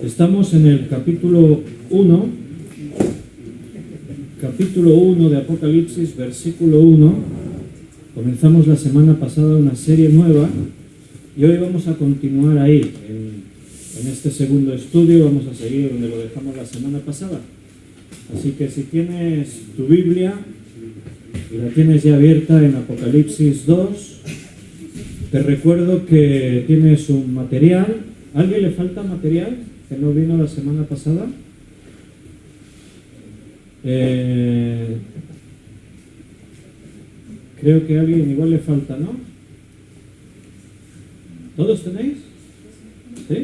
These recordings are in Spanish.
Estamos en el capítulo 1 de Apocalipsis, versículo 1. Comenzamos la semana pasada una serie nueva y hoy vamos a continuar ahí, en este segundo estudio. Vamos a seguir donde lo dejamos la semana pasada. Así que si tienes tu Biblia y la tienes ya abierta en Apocalipsis 2, te recuerdo que tienes un material. ¿A alguien le falta material que no vino la semana pasada? Creo que a alguien igual le falta, ¿no? ¿Todos tenéis? ¿Sí?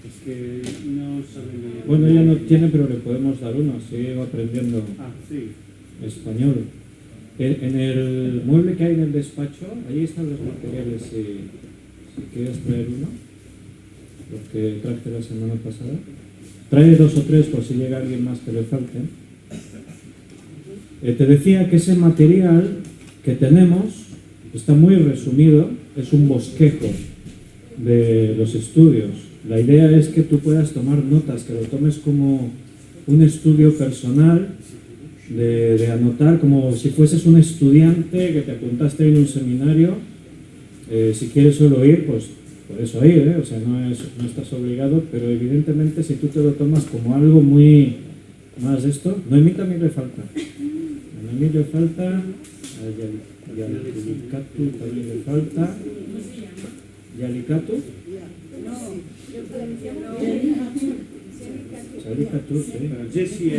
Es que no sabe leer. Bueno, ella no tiene, pero le podemos dar uno, así va aprendiendo Sí. español. En el mueble que hay en el despacho, ahí están los materiales, si quieres traer uno, los que traje la semana pasada. Trae 2 o 3 por si llega alguien más que le falte. Te decía que ese material que tenemos está muy resumido, es un bosquejo de los estudios. La idea es que tú puedas tomar notas, que lo tomes como un estudio personal, de anotar, como si fueses un estudiante que te apuntaste en un seminario. Si quieres solo ir, pues puedes ir, o sea, no estás obligado, pero evidentemente si tú te lo tomas como algo muy más de esto. Noemí también le falta. A Noemí le falta, a Yalicatu también le falta. ¿Yalicatu? Yalicatu, sí. Jessie.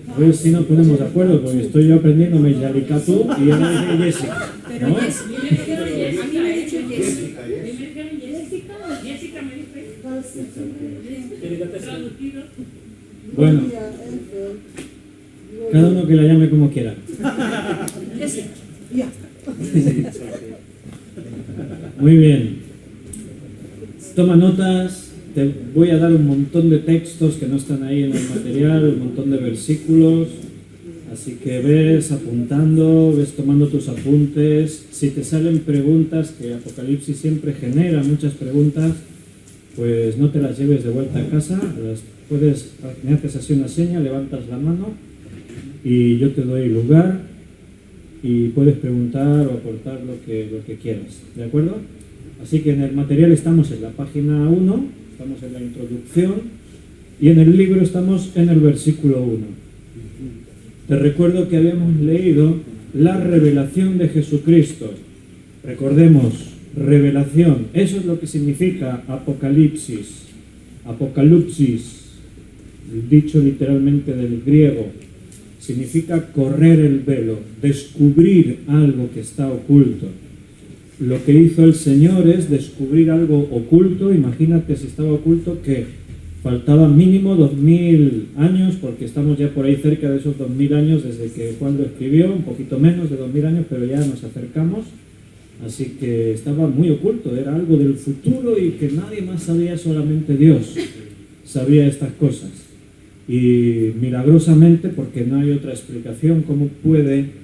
A ver si nos ponemos de acuerdo, porque estoy yo aprendiéndome Yalicatu y ella me dice Jessica, ¿no? Bueno, cada uno que la llame como quiera. Muy bien. Toma notas. Te voy a dar un montón de textos que no están ahí en el material, un montón de versículos. Así que ves apuntando, ves tomando tus apuntes. Si te salen preguntas, que Apocalipsis siempre genera muchas preguntas, pues no te las lleves de vuelta a casa. Me haces así una seña, levantas la mano y yo te doy lugar y puedes preguntar o aportar lo que quieras. ¿De acuerdo? Así que en el material estamos en la página 1, estamos en la introducción y en el libro estamos en el versículo 1. Te recuerdo que habíamos leído la revelación de Jesucristo. Recordemos, revelación, eso es lo que significa Apocalipsis. Apocalipsis, dicho literalmente del griego, significa correr el velo, descubrir algo que está oculto. Lo que hizo el Señor es descubrir algo oculto. Imagínate si estaba oculto, que faltaba mínimo 2000 años, porque estamos ya por ahí cerca de esos 2000 años desde que Juan lo escribió, un poquito menos de 2000 años, pero ya nos acercamos. Así que estaba muy oculto, era algo del futuro y que nadie más sabía, solamente Dios sabía estas cosas. Y milagrosamente, porque no hay otra explicación, ¿cómo puede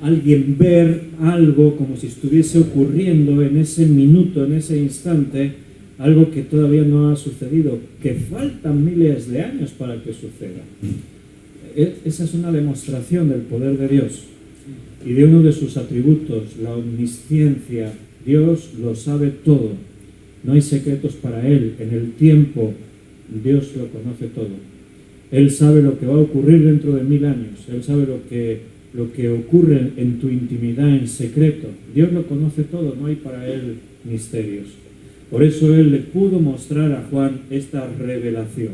alguien ver algo como si estuviese ocurriendo en ese minuto, en ese instante, algo que todavía no ha sucedido, que faltan miles de años para que suceda? Esa es una demostración del poder de Dios y de uno de sus atributos, la omnisciencia. Dios lo sabe todo, no hay secretos para Él. En el tiempo Dios lo conoce todo. Él sabe lo que va a ocurrir dentro de 1000 años, Él sabe lo que ocurre en tu intimidad, en secreto. Dios lo conoce todo, no hay para Él misterios. Por eso Él le pudo mostrar a Juan esta revelación,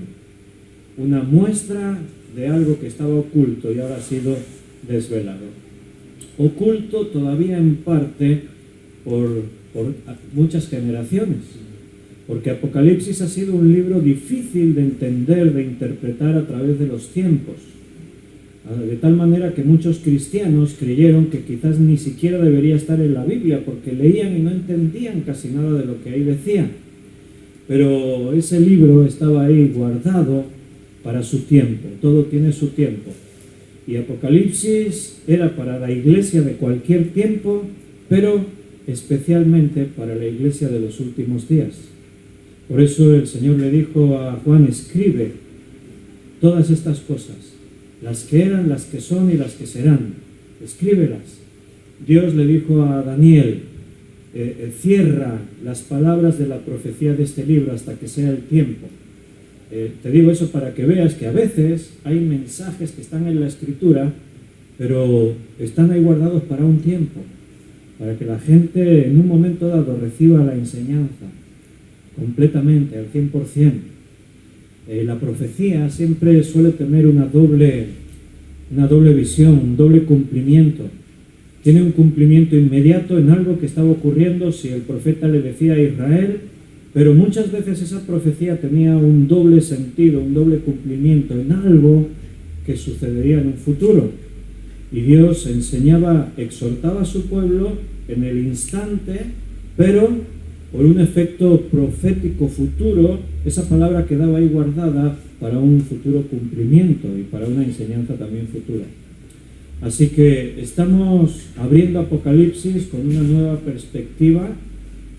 una muestra de algo que estaba oculto y ahora ha sido desvelado. Oculto todavía en parte por muchas generaciones, porque Apocalipsis ha sido un libro difícil de entender, de interpretar a través de los tiempos. De tal manera que muchos cristianos creyeron que quizás ni siquiera debería estar en la Biblia, porque leían y no entendían casi nada de lo que ahí decía. Pero ese libro estaba ahí guardado para su tiempo, todo tiene su tiempo. Y Apocalipsis era para la iglesia de cualquier tiempo, pero especialmente para la iglesia de los últimos días. Por eso el Señor le dijo a Juan: escribe todas estas cosas, las que eran, las que son y las que serán, escríbelas. Dios le dijo a Daniel: cierra las palabras de la profecía de este libro hasta que sea el tiempo. Te digo eso para que veas que a veces hay mensajes que están en la Escritura, pero están ahí guardados para un tiempo, para que la gente en un momento dado reciba la enseñanza completamente, al 100%. La profecía siempre suele tener una doble visión, un doble cumplimiento. Tiene un cumplimiento inmediato en algo que estaba ocurriendo si el profeta le decía a Israel, pero muchas veces esa profecía tenía un doble sentido, un doble cumplimiento en algo que sucedería en un futuro. Y Dios enseñaba, exhortaba a su pueblo en el instante, pero por un efecto profético futuro, esa palabra quedaba ahí guardada para un futuro cumplimiento y para una enseñanza también futura. Así que estamos abriendo Apocalipsis con una nueva perspectiva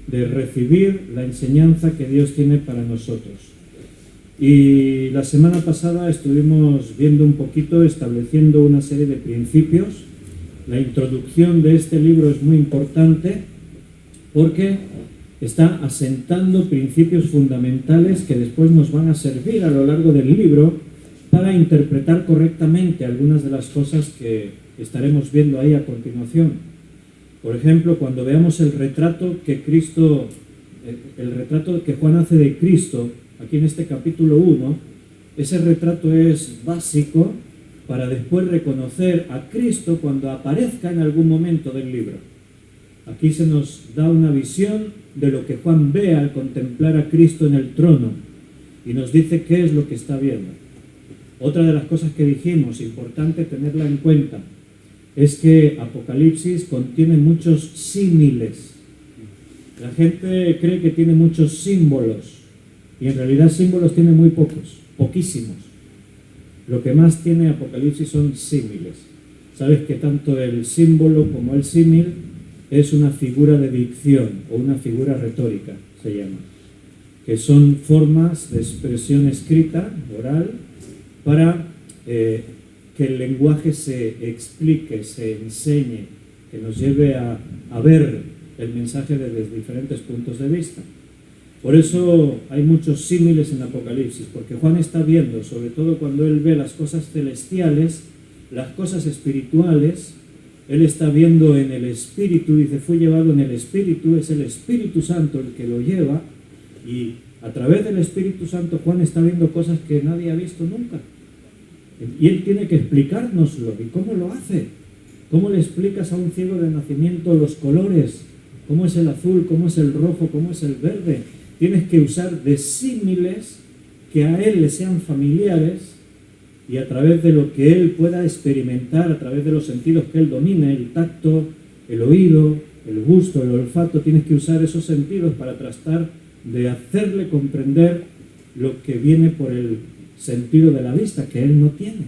de recibir la enseñanza que Dios tiene para nosotros. Y la semana pasada estuvimos viendo un poquito, estableciendo una serie de principios. La introducción de este libro es muy importante porque está asentando principios fundamentales que después nos van a servir a lo largo del libro para interpretar correctamente algunas de las cosas que estaremos viendo ahí a continuación. Por ejemplo, cuando veamos el retrato que Juan hace de Cristo, aquí en este capítulo 1, ese retrato es básico para después reconocer a Cristo cuando aparezca en algún momento del libro. Aquí se nos da una visión de lo que Juan ve al contemplar a Cristo en el trono y nos dice qué es lo que está viendo. Otra de las cosas que dijimos, importante tenerla en cuenta, es que Apocalipsis contiene muchos símiles. La gente cree que tiene muchos símbolos y en realidad símbolos tiene muy pocos, poquísimos. Lo que más tiene Apocalipsis son símiles. Sabes que tanto el símbolo como el símil es una figura de dicción o una figura retórica, se llama, que son formas de expresión escrita, oral, para que el lenguaje se explique, se enseñe, que nos lleve a ver el mensaje desde diferentes puntos de vista. Por eso hay muchos símiles en Apocalipsis, porque Juan está viendo, sobre todo cuando él ve las cosas celestiales, las cosas espirituales, él está viendo en el Espíritu, dice, fue llevado en el Espíritu, es el Espíritu Santo el que lo lleva, y a través del Espíritu Santo Juan está viendo cosas que nadie ha visto nunca. Y él tiene que explicárnoslo. ¿Y cómo lo hace? ¿Cómo le explicas a un ciego de nacimiento los colores? ¿Cómo es el azul? ¿Cómo es el rojo? ¿Cómo es el verde? Tienes que usar de símiles que a él le sean familiares y a través de lo que él pueda experimentar, a través de los sentidos que él domine, el tacto, el oído, el gusto, el olfato, tienes que usar esos sentidos para tratar de hacerle comprender lo que viene por el sentido de la vista, que él no tiene.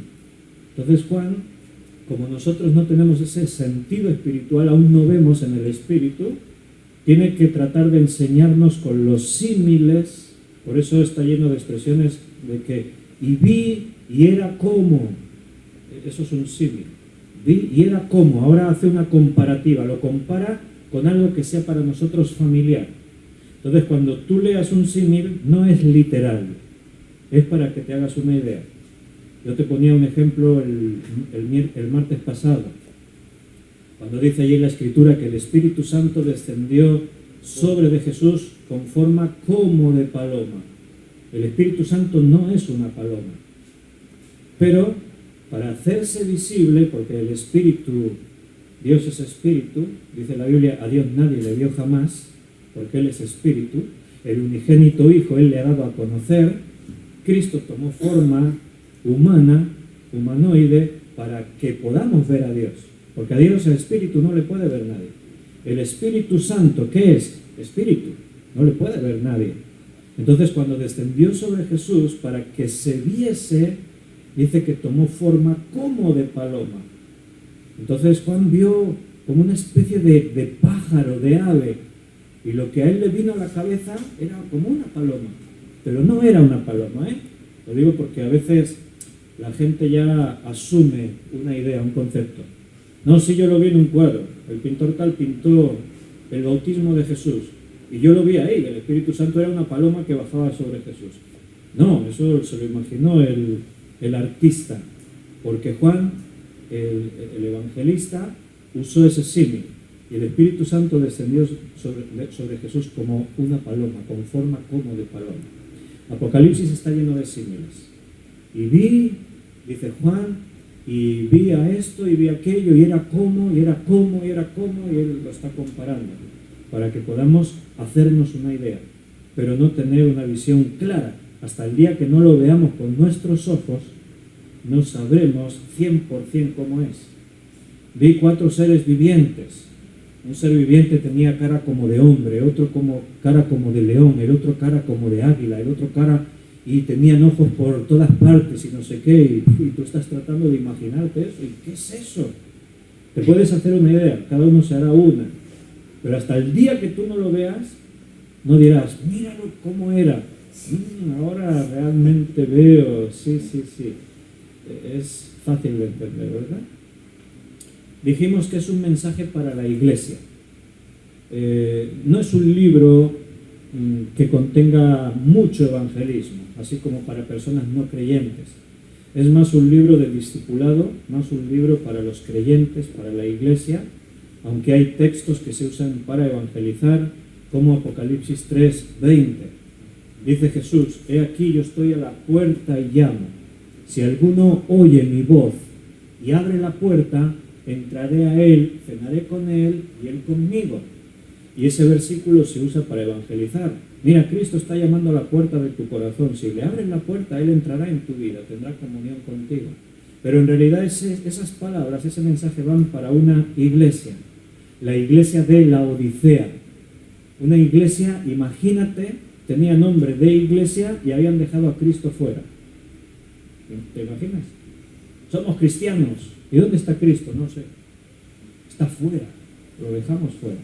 Entonces Juan, como nosotros no tenemos ese sentido espiritual, aún no vemos en el Espíritu, tiene que tratar de enseñarnos con los símiles. Por eso está lleno de expresiones de que y vi y era como. Eso es un símil. Vi y era como. Ahora hace una comparativa, lo compara con algo que sea para nosotros familiar. Entonces cuando tú leas un símil no es literal, es para que te hagas una idea. Yo te ponía un ejemplo el martes pasado, cuando dice allí en la Escritura que el Espíritu Santo descendió sobre de Jesús con forma como de paloma. El Espíritu Santo no es una paloma, pero para hacerse visible, porque el Espíritu, Dios es Espíritu, dice la Biblia, a Dios nadie le vio jamás, porque Él es Espíritu, el unigénito Hijo Él le ha dado a conocer. Cristo tomó forma humana, humanoide, para que podamos ver a Dios. Porque a Dios el Espíritu no le puede ver nadie. El Espíritu Santo, ¿qué es? Espíritu. No le puede ver nadie. Entonces cuando descendió sobre Jesús para que se viese, dice que tomó forma como de paloma. Entonces Juan vio como una especie de pájaro pájaro, de ave. Y lo que a él le vino a la cabeza era como una paloma. Pero no era una paloma, ¿eh? Lo digo porque a veces la gente ya asume una idea, un concepto. No, si yo lo vi en un cuadro. El pintor tal pintó el bautismo de Jesús. Y yo lo vi ahí. El Espíritu Santo era una paloma que bajaba sobre Jesús. No, eso se lo imaginó el artista. Porque Juan, el evangelista, usó ese símil. Y el Espíritu Santo descendió sobre Jesús como una paloma, con forma como de paloma. Apocalipsis está lleno de símiles. Y vi, dice Juan, y vi a esto y vi aquello, y era como, y era como, y era como, y él lo está comparando, para que podamos hacernos una idea, pero no tener una visión clara. Hasta el día que no lo veamos con nuestros ojos, no sabremos 100% cómo es. Vi 4 seres vivientes. Un ser viviente tenía cara como de hombre, otro cara como de león, el otro cara como de águila, el otro cara, y tenían ojos por todas partes y no sé qué, y tú estás tratando de imaginarte eso. ¿Y qué es eso? Te puedes hacer una idea, cada uno se hará una, pero hasta el día que tú no lo veas, no dirás, míralo cómo era. Ahora realmente veo, sí. Es fácil de entender, ¿verdad? Dijimos que es un mensaje para la iglesia. No es un libro que contenga mucho evangelismo, así como para personas no creyentes. Es más un libro de discipulado, más un libro para los creyentes, para la iglesia, aunque hay textos que se usan para evangelizar, como Apocalipsis 3:20. Dice Jesús, he aquí yo estoy a la puerta y llamo. Si alguno oye mi voz y abre la puerta, entraré a él, cenaré con él y él conmigo. Y ese versículo se usa para evangelizar. Mira, Cristo está llamando a la puerta de tu corazón. Si le abres la puerta, él entrará en tu vida, tendrá comunión contigo. Pero en realidad esas palabras, ese mensaje van para una iglesia. La iglesia de Laodicea. Una iglesia, imagínate, tenía nombre de iglesia y habían dejado a Cristo fuera. ¿Te imaginas? Somos cristianos. ¿Y dónde está Cristo? No sé. Está fuera. Lo dejamos fuera.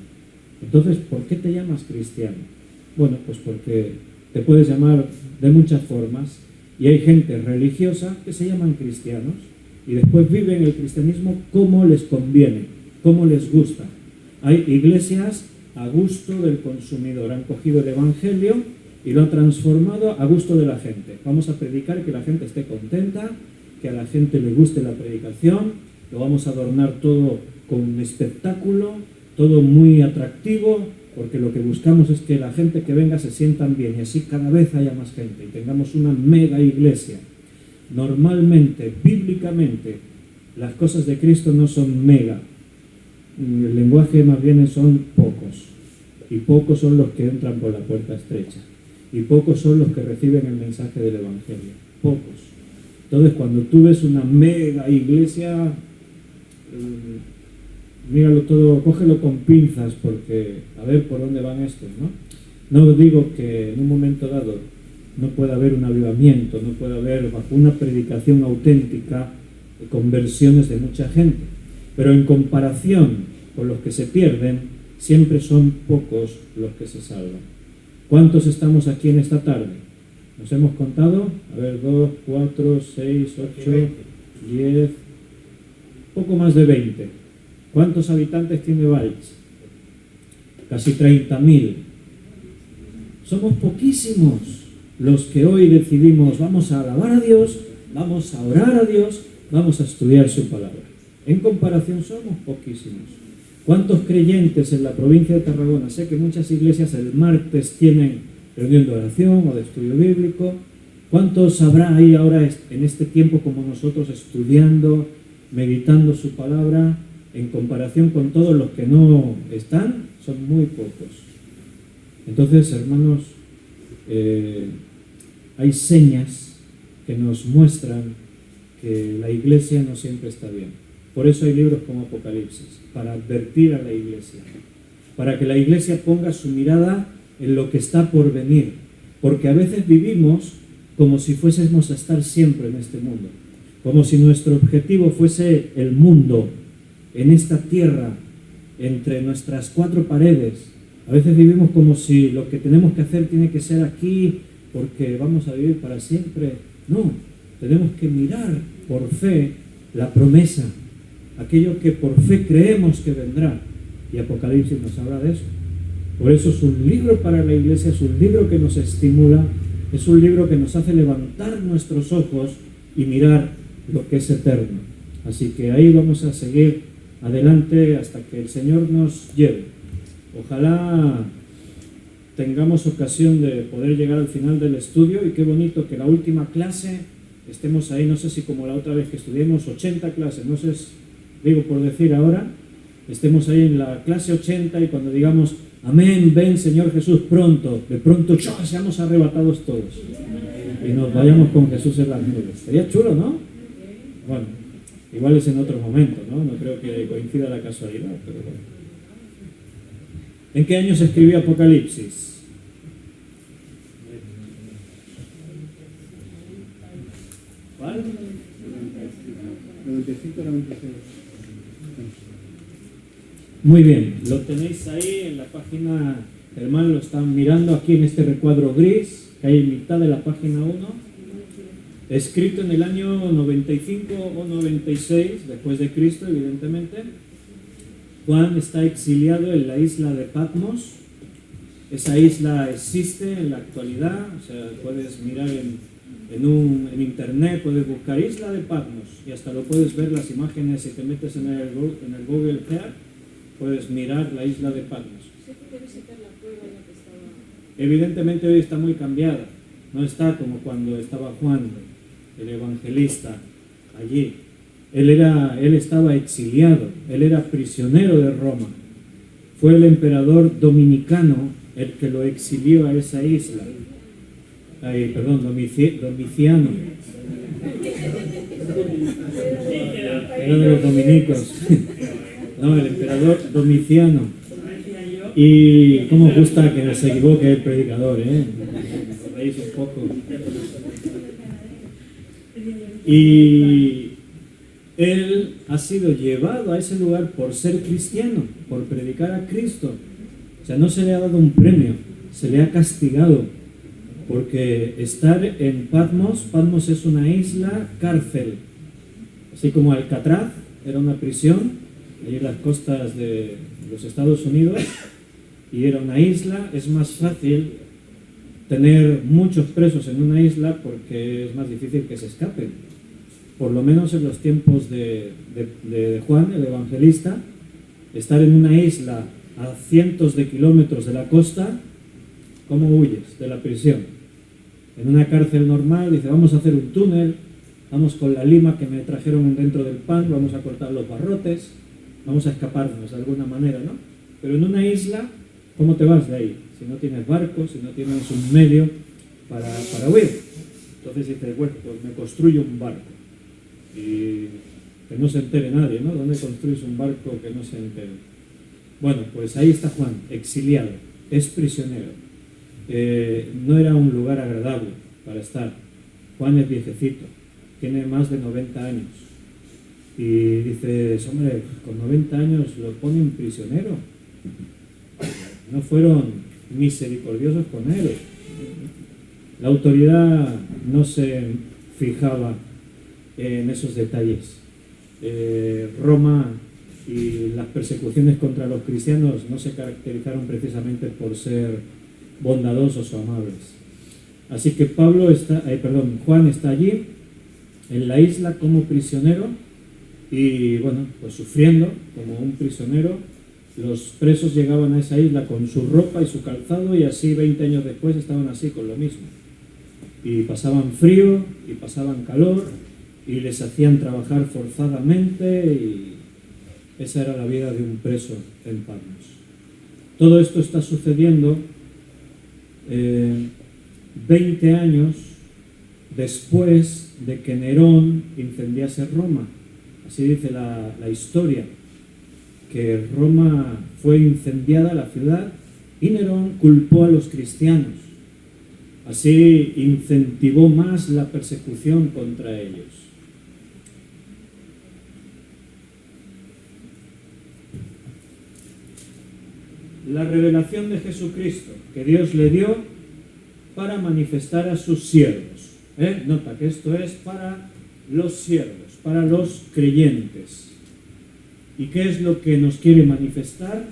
Entonces, ¿por qué te llamas cristiano? Bueno, pues porque te puedes llamar de muchas formas y hay gente religiosa que se llaman cristianos y después viven el cristianismo como les conviene, como les gusta. Hay iglesias a gusto del consumidor. Han cogido el evangelio y lo han transformado a gusto de la gente. Vamos a predicar que la gente esté contenta, que a la gente le guste la predicación, lo vamos a adornar todo con un espectáculo, todo muy atractivo, porque lo que buscamos es que la gente que venga se sientan bien y así cada vez haya más gente y tengamos una mega iglesia. Normalmente, bíblicamente, las cosas de Cristo no son mega. El lenguaje más bien son pocos. Y pocos son los que entran por la puerta estrecha. Y pocos son los que reciben el mensaje del evangelio. Pocos. Entonces, cuando tú ves una mega iglesia, míralo todo, cógelo con pinzas, porque a ver por dónde van estos, ¿no? No digo que en un momento dado no pueda haber un avivamiento, no pueda haber bajo una predicación auténtica conversiones de mucha gente, pero en comparación con los que se pierden, siempre son pocos los que se salvan. ¿Cuántos estamos aquí en esta tarde? ¿Nos hemos contado? A ver, 2, 4, 6, 8, 10, poco más de 20. ¿Cuántos habitantes tiene Valls? Casi 30.000. Somos poquísimos los que hoy decidimos, vamos a alabar a Dios, vamos a orar a Dios, vamos a estudiar su palabra. En comparación somos poquísimos. ¿Cuántos creyentes en la provincia de Tarragona? Sé que muchas iglesias el martes tienen reunión de oración o de estudio bíblico. ¿Cuántos habrá ahí ahora en este tiempo como nosotros estudiando, meditando su palabra? En comparación con todos los que no están, son muy pocos. Entonces, hermanos, hay señas que nos muestran que la iglesia no siempre está bien. Por eso hay libros como Apocalipsis, para advertir a la iglesia, para que la iglesia ponga su mirada en lo que está por venir, porque a veces vivimos como si fuésemos a estar siempre en este mundo, como si nuestro objetivo fuese el mundo, en esta tierra, entre nuestras cuatro paredes. A veces vivimos como si lo que tenemos que hacer tiene que ser aquí porque vamos a vivir para siempre. No, tenemos que mirar por fe la promesa, aquello que por fe creemos que vendrá. Y Apocalipsis nos habla de eso. Por eso es un libro para la iglesia, es un libro que nos estimula, es un libro que nos hace levantar nuestros ojos y mirar lo que es eterno. Así que ahí vamos a seguir adelante hasta que el Señor nos lleve. Ojalá tengamos ocasión de poder llegar al final del estudio, y qué bonito que la última clase estemos ahí, no sé si como la otra vez que estudiamos 80 clases, no sé, digo por decir ahora, estemos ahí en la clase 80 y cuando digamos amén, ven Señor Jesús pronto, de pronto seamos arrebatados todos y nos vayamos con Jesús en las nubes. Sería chulo, ¿no? Bueno, igual es en otro momento, ¿no? No creo que coincida la casualidad, pero bueno. ¿En qué año se escribió Apocalipsis? ¿Cuál? 95-96. Muy bien, lo tenéis ahí en la página, hermano, lo están mirando aquí en este recuadro gris que hay en mitad de la página 1, escrito en el año 95 o 96 después de Cristo, evidentemente. Juan está exiliado en la isla de Patmos. Esa isla existe en la actualidad, o sea, puedes mirar en internet, puedes buscar isla de Patmos y hasta lo puedes ver las imágenes si te metes en el Google Earth, puedes mirar la isla de Patmos. Evidentemente hoy está muy cambiada, no está como cuando estaba Juan, el evangelista, allí. Él estaba exiliado, él era prisionero de Roma. Fue el emperador dominicano el que lo exilió a esa isla. Domiciano. Era de los dominicos. No, el emperador Domiciano. Y cómo gusta que se equivoque el predicador, ¿eh? Os reís un poco. Y él ha sido llevado a ese lugar por ser cristiano, por predicar a Cristo. O sea, no se le ha dado un premio, se le ha castigado. Porque estar en Patmos es una isla cárcel. Así como Alcatraz era una prisión, ahí en las costas de los Estados Unidos, y era una isla, es más fácil tener muchos presos en una isla porque es más difícil que se escapen. Por lo menos en los tiempos de Juan, el evangelista, estar en una isla a cientos de kilómetros de la costa, ¿cómo huyes de la prisión? En una cárcel normal, dice, vamos a hacer un túnel, vamos con la lima que me trajeron dentro del pan, vamos a cortar los barrotes, vamos a escaparnos de alguna manera, ¿no? Pero en una isla, ¿cómo te vas de ahí? Si no tienes barco, si no tienes un medio para huir. Entonces dice, bueno, pues me construyo un barco. Y que no se entere nadie, ¿no? ¿Dónde construís un barco que no se entere? Bueno, pues ahí está Juan, exiliado, es prisionero. No era un lugar agradable para estar. Juan es viejecito, tiene más de 90 años. Y dices, hombre, con 90 años lo ponen prisionero. No fueron misericordiosos con él. La autoridad no se fijaba en esos detalles. Roma y las persecuciones contra los cristianos no se caracterizaron precisamente por ser bondadosos o amables. Así que Juan está allí en la isla como prisionero y bueno, pues sufriendo como un prisionero. Los presos llegaban a esa isla con su ropa y su calzado y así 20 años después estaban así con lo mismo. Y pasaban frío y pasaban calor y les hacían trabajar forzadamente y esa era la vida de un preso en Patmos. Todo esto está sucediendo 20 años después de que Nerón incendiase Roma. Así dice la historia, que Roma fue incendiada, la ciudad, y Nerón culpó a los cristianos. Así incentivó más la persecución contra ellos. la revelación de Jesucristo que Dios le dio para manifestar a sus siervos. Nota que esto es para los siervos, para los creyentes. ¿Y qué es lo que nos quiere manifestar?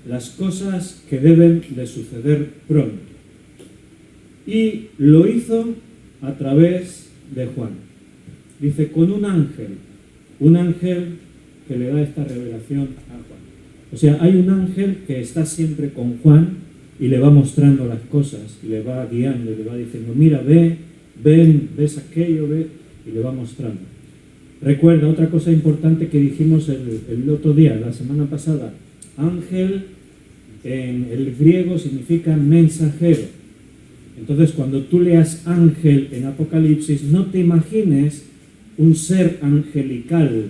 Las cosas que deben de suceder pronto. Y lo hizo a través de Juan. Dice, con un ángel que le da esta revelación a Juan. O sea, hay un ángel que está siempre con Juan y le va mostrando las cosas, y le va guiando, y le va diciendo, mira, ven, ves aquello, ve, y le va mostrando. Recuerda, otra cosa importante que dijimos el otro día, la semana pasada, ángel en el griego significa mensajero. Entonces, cuando tú leas ángel en Apocalipsis, no te imagines un ser angelical,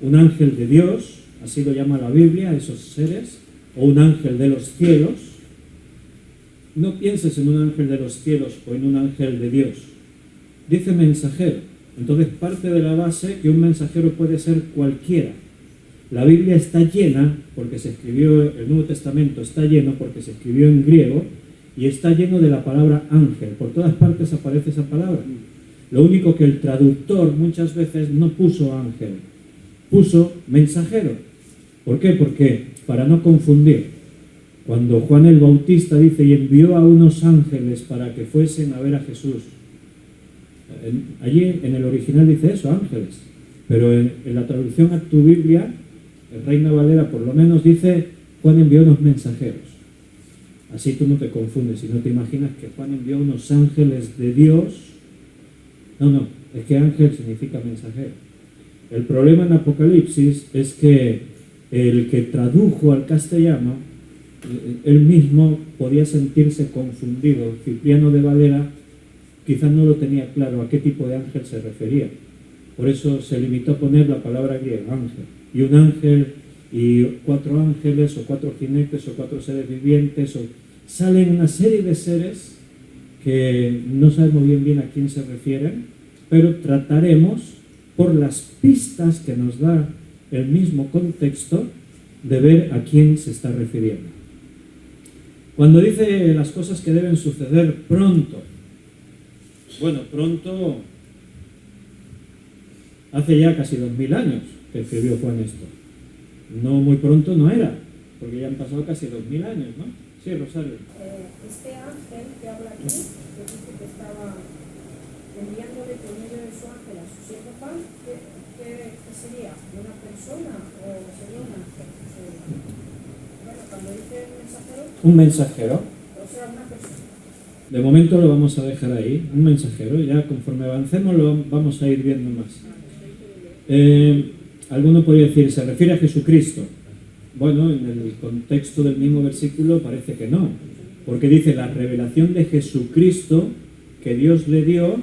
un ángel de Dios, así lo llama la Biblia, esos seres, o un ángel de los cielos. No pienses en un ángel de los cielos o en un ángel de Dios. Dice mensajero. Entonces parte de la base que un mensajero puede ser cualquiera. La Biblia está llena, porque se escribió, el Nuevo Testamento está lleno porque se escribió en griego, y está lleno de la palabra ángel. Por todas partes aparece esa palabra. Lo único que el traductor muchas veces no puso ángel, puso mensajero. ¿Por qué? Porque para no confundir. Cuando Juan el Bautista dice, y envió a unos ángeles para que fuesen a ver a Jesús. Allí en el original dice eso, ángeles. Pero en la traducción a tu Biblia, el Reina Valera por lo menos dice, Juan envió unos mensajeros. Así tú no te confundes y no te imaginas que Juan envió unos ángeles de Dios. No, es que ángel significa mensajero. El problema en Apocalipsis es que el que tradujo al castellano, él mismo podía sentirse confundido. Cipriano de Valera quizás no lo tenía claro a qué tipo de ángel se refería. Por eso se limitó a poner la palabra griega, ángel. Y un ángel, y 4 ángeles, o 4 jinetes, o 4 seres vivientes, o salen una serie de seres que no sabemos bien a quién se refieren, pero trataremos, por las pistas que nos da el mismo contexto, de ver a quién se está refiriendo. Cuando dice las cosas que deben suceder pronto, bueno, pronto, hace ya casi 2000 años que escribió Juan esto. No muy pronto no era, porque ya han pasado casi 2000 años, ¿no? Sí, Rosario. Este ángel que habla aquí, que dice que estaba enviándole por medio de su ángel a su siervo Juan, ¿qué sería? ¿Una persona o sería un ángel? Bueno, cuando dice mensajero... Un mensajero. O sea, una persona. De momento lo vamos a dejar ahí, un mensajero. Ya conforme avancemos lo vamos a ir viendo más. Alguno podría decir, ¿se refiere a Jesucristo? Bueno, en el contexto del mismo versículo parece que no, porque dice la revelación de Jesucristo que Dios le dio.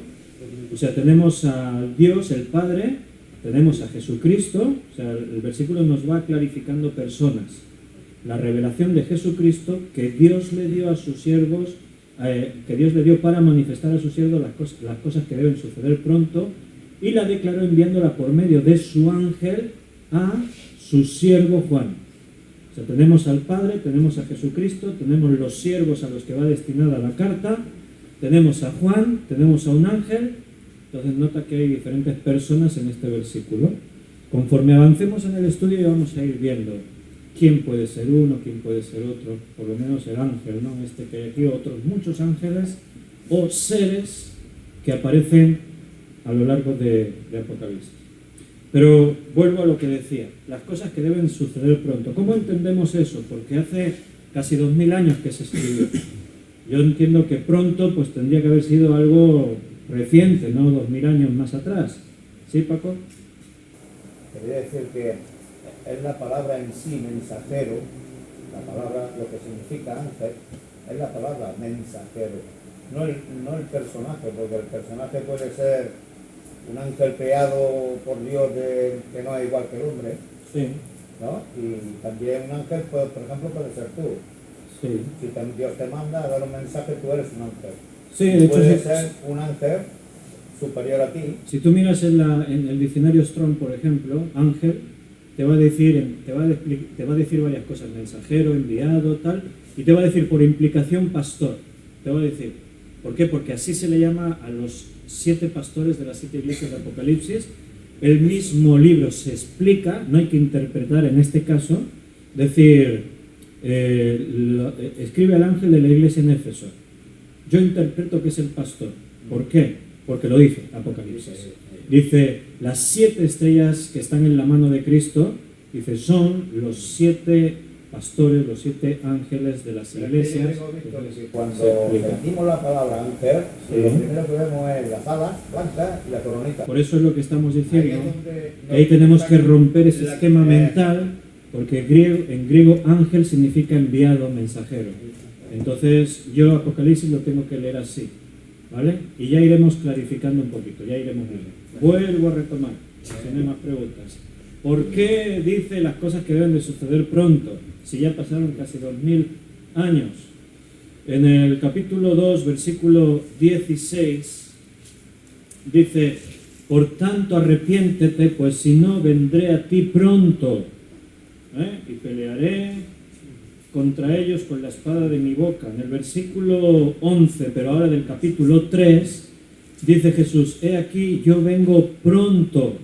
O sea, tenemos a Dios, el Padre, tenemos a Jesucristo. O sea, el versículo nos va clarificando personas. La revelación de Jesucristo que Dios le dio a sus siervos, que Dios le dio para manifestar a sus siervos las cosas que deben suceder pronto, y la declaró enviándola por medio de su ángel a su siervo Juan. O sea, tenemos al Padre, tenemos a Jesucristo, tenemos los siervos a los que va destinada la carta, tenemos a Juan, tenemos a un ángel. Entonces nota que hay diferentes personas en este versículo. Conforme avancemos en el estudio ya vamos a ir viendo quién puede ser uno, quién puede ser otro, por lo menos el ángel, ¿no? Este que hay aquí, otros muchos ángeles o seres que aparecen a lo largo de Apocalipsis. Pero vuelvo a lo que decía, las cosas que deben suceder pronto. ¿Cómo entendemos eso? Porque hace casi 2000 años que se escribió. Yo entiendo que pronto pues tendría que haber sido algo reciente, ¿no? 2000 años más atrás. ¿Sí, Paco? Quería decir que es la palabra en sí, mensajero, la palabra, lo que significa ángel, es la palabra mensajero, no el personaje, porque el personaje puede ser un ángel creado por Dios que no es igual que el hombre, Sí. ¿no? Y también un ángel, pues, por ejemplo, puede ser tú. Sí. Si Dios te manda a dar un mensaje, tú eres un ángel. Sí, de hecho, Puede ser un ángel superior a ti. si tú miras en el diccionario Strong, por ejemplo, ángel te va a decir varias cosas, mensajero, enviado, tal, y te va a decir por implicación pastor. Te va a decir, ¿por qué? Porque así se le llama a los 7 pastores de las 7 iglesias de Apocalipsis. El mismo libro se explica, no hay que interpretar en este caso, decir, escribe al ángel de la iglesia en Éfeso. Yo interpreto que es el pastor. ¿Por qué? Porque lo dice Apocalipsis. Dice, las 7 estrellas que están en la mano de Cristo, dice, son los 7 pastores, los 7 ángeles de las iglesias. Yo digo, Víctor, que cuando decimos la palabra ángel, lo primero que vemos es las alas blancas y la coronita. Por eso es lo que estamos diciendo, Ahí es donde que ahí tenemos que romper ese esquema mental, porque en griego ángel significa enviado, mensajero. Entonces yo Apocalipsis lo tengo que leer así, ¿vale? Y ya iremos clarificando un poquito, ya iremos viendo. Vuelvo a retomar, si tienen más preguntas. ¿Por qué dice las cosas que deben de suceder pronto, si ya pasaron casi 2000 años? En el capítulo 2, versículo 16, dice, por tanto arrepiéntete, pues si no vendré a ti pronto, y pelearé contra ellos con la espada de mi boca. En el versículo 11, pero ahora del capítulo 3, dice Jesús, he aquí, yo vengo pronto.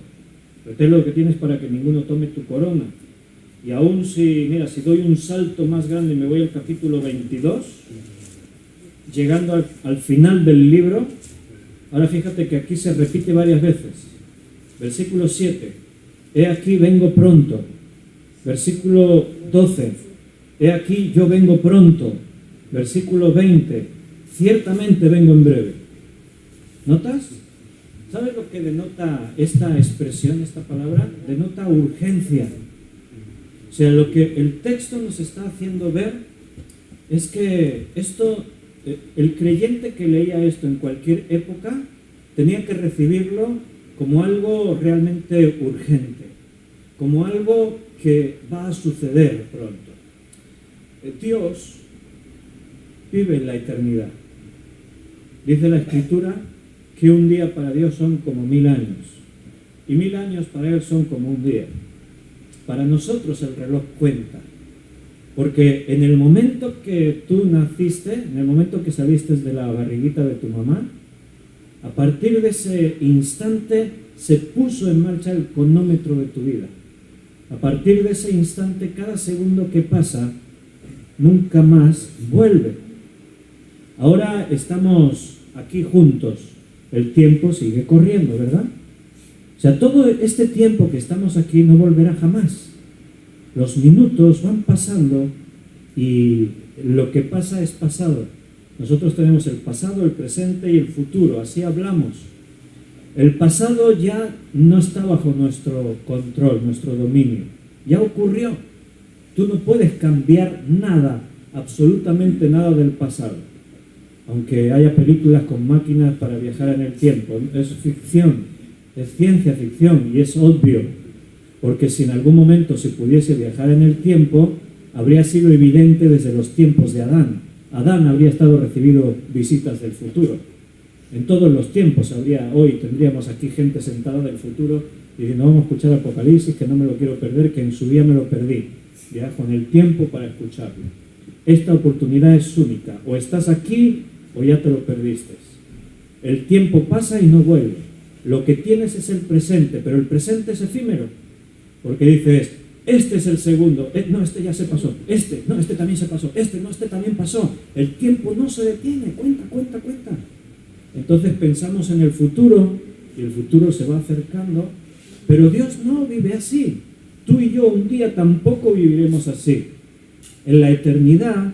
Retén lo que tienes para que ninguno tome tu corona. Y aún si doy un salto más grande y me voy al capítulo 22, llegando al final del libro, ahora fíjate que aquí se repite varias veces. Versículo 7, he aquí, vengo pronto. Versículo 12, he aquí, yo vengo pronto. Versículo 20, ciertamente vengo en breve. ¿Notas? ¿Sabes lo que denota esta expresión, esta palabra? Denota urgencia. O sea, lo que el texto nos está haciendo ver es que esto, el creyente que leía esto en cualquier época, tenía que recibirlo como algo realmente urgente, como algo que va a suceder pronto. Dios vive en la eternidad. Dice la Escritura que un día para Dios son como 1000 años, y 1000 años para Él son como un día. Para nosotros el reloj cuenta, porque en el momento que tú naciste, en el momento que saliste de la barriguita de tu mamá, a partir de ese instante se puso en marcha el cronómetro de tu vida. A partir de ese instante, cada segundo que pasa, nunca más vuelve. Ahora estamos aquí juntos, el tiempo sigue corriendo, ¿verdad? O sea, todo este tiempo que estamos aquí no volverá jamás. Los minutos van pasando y lo que pasa es pasado. Nosotros tenemos el pasado, el presente y el futuro, así hablamos. El pasado ya no está bajo nuestro control, nuestro dominio. Ya ocurrió. Tú no puedes cambiar nada, absolutamente nada del pasado. Aunque haya películas con máquinas para viajar en el tiempo. Es ficción, es ciencia ficción y es obvio. Porque si en algún momento se pudiese viajar en el tiempo, habría sido evidente desde los tiempos de Adán. Adán habría estado recibiendo visitas del futuro. En todos los tiempos hoy tendríamos aquí gente sentada del futuro diciendo, vamos a escuchar Apocalipsis, que no me lo quiero perder, que en su día me lo perdí. Viajo en el tiempo para escucharlo. Esta oportunidad es única. O estás aquí o ya te lo perdiste. El tiempo pasa y no vuelve. Lo que tienes es el presente, pero el presente es efímero. Porque dices, este es el segundo, no, este ya se pasó, este también se pasó, este también pasó. El tiempo no se detiene, cuenta. Entonces pensamos en el futuro y el futuro se va acercando, pero Dios no vive así. Tú y yo un día tampoco viviremos así. En la eternidad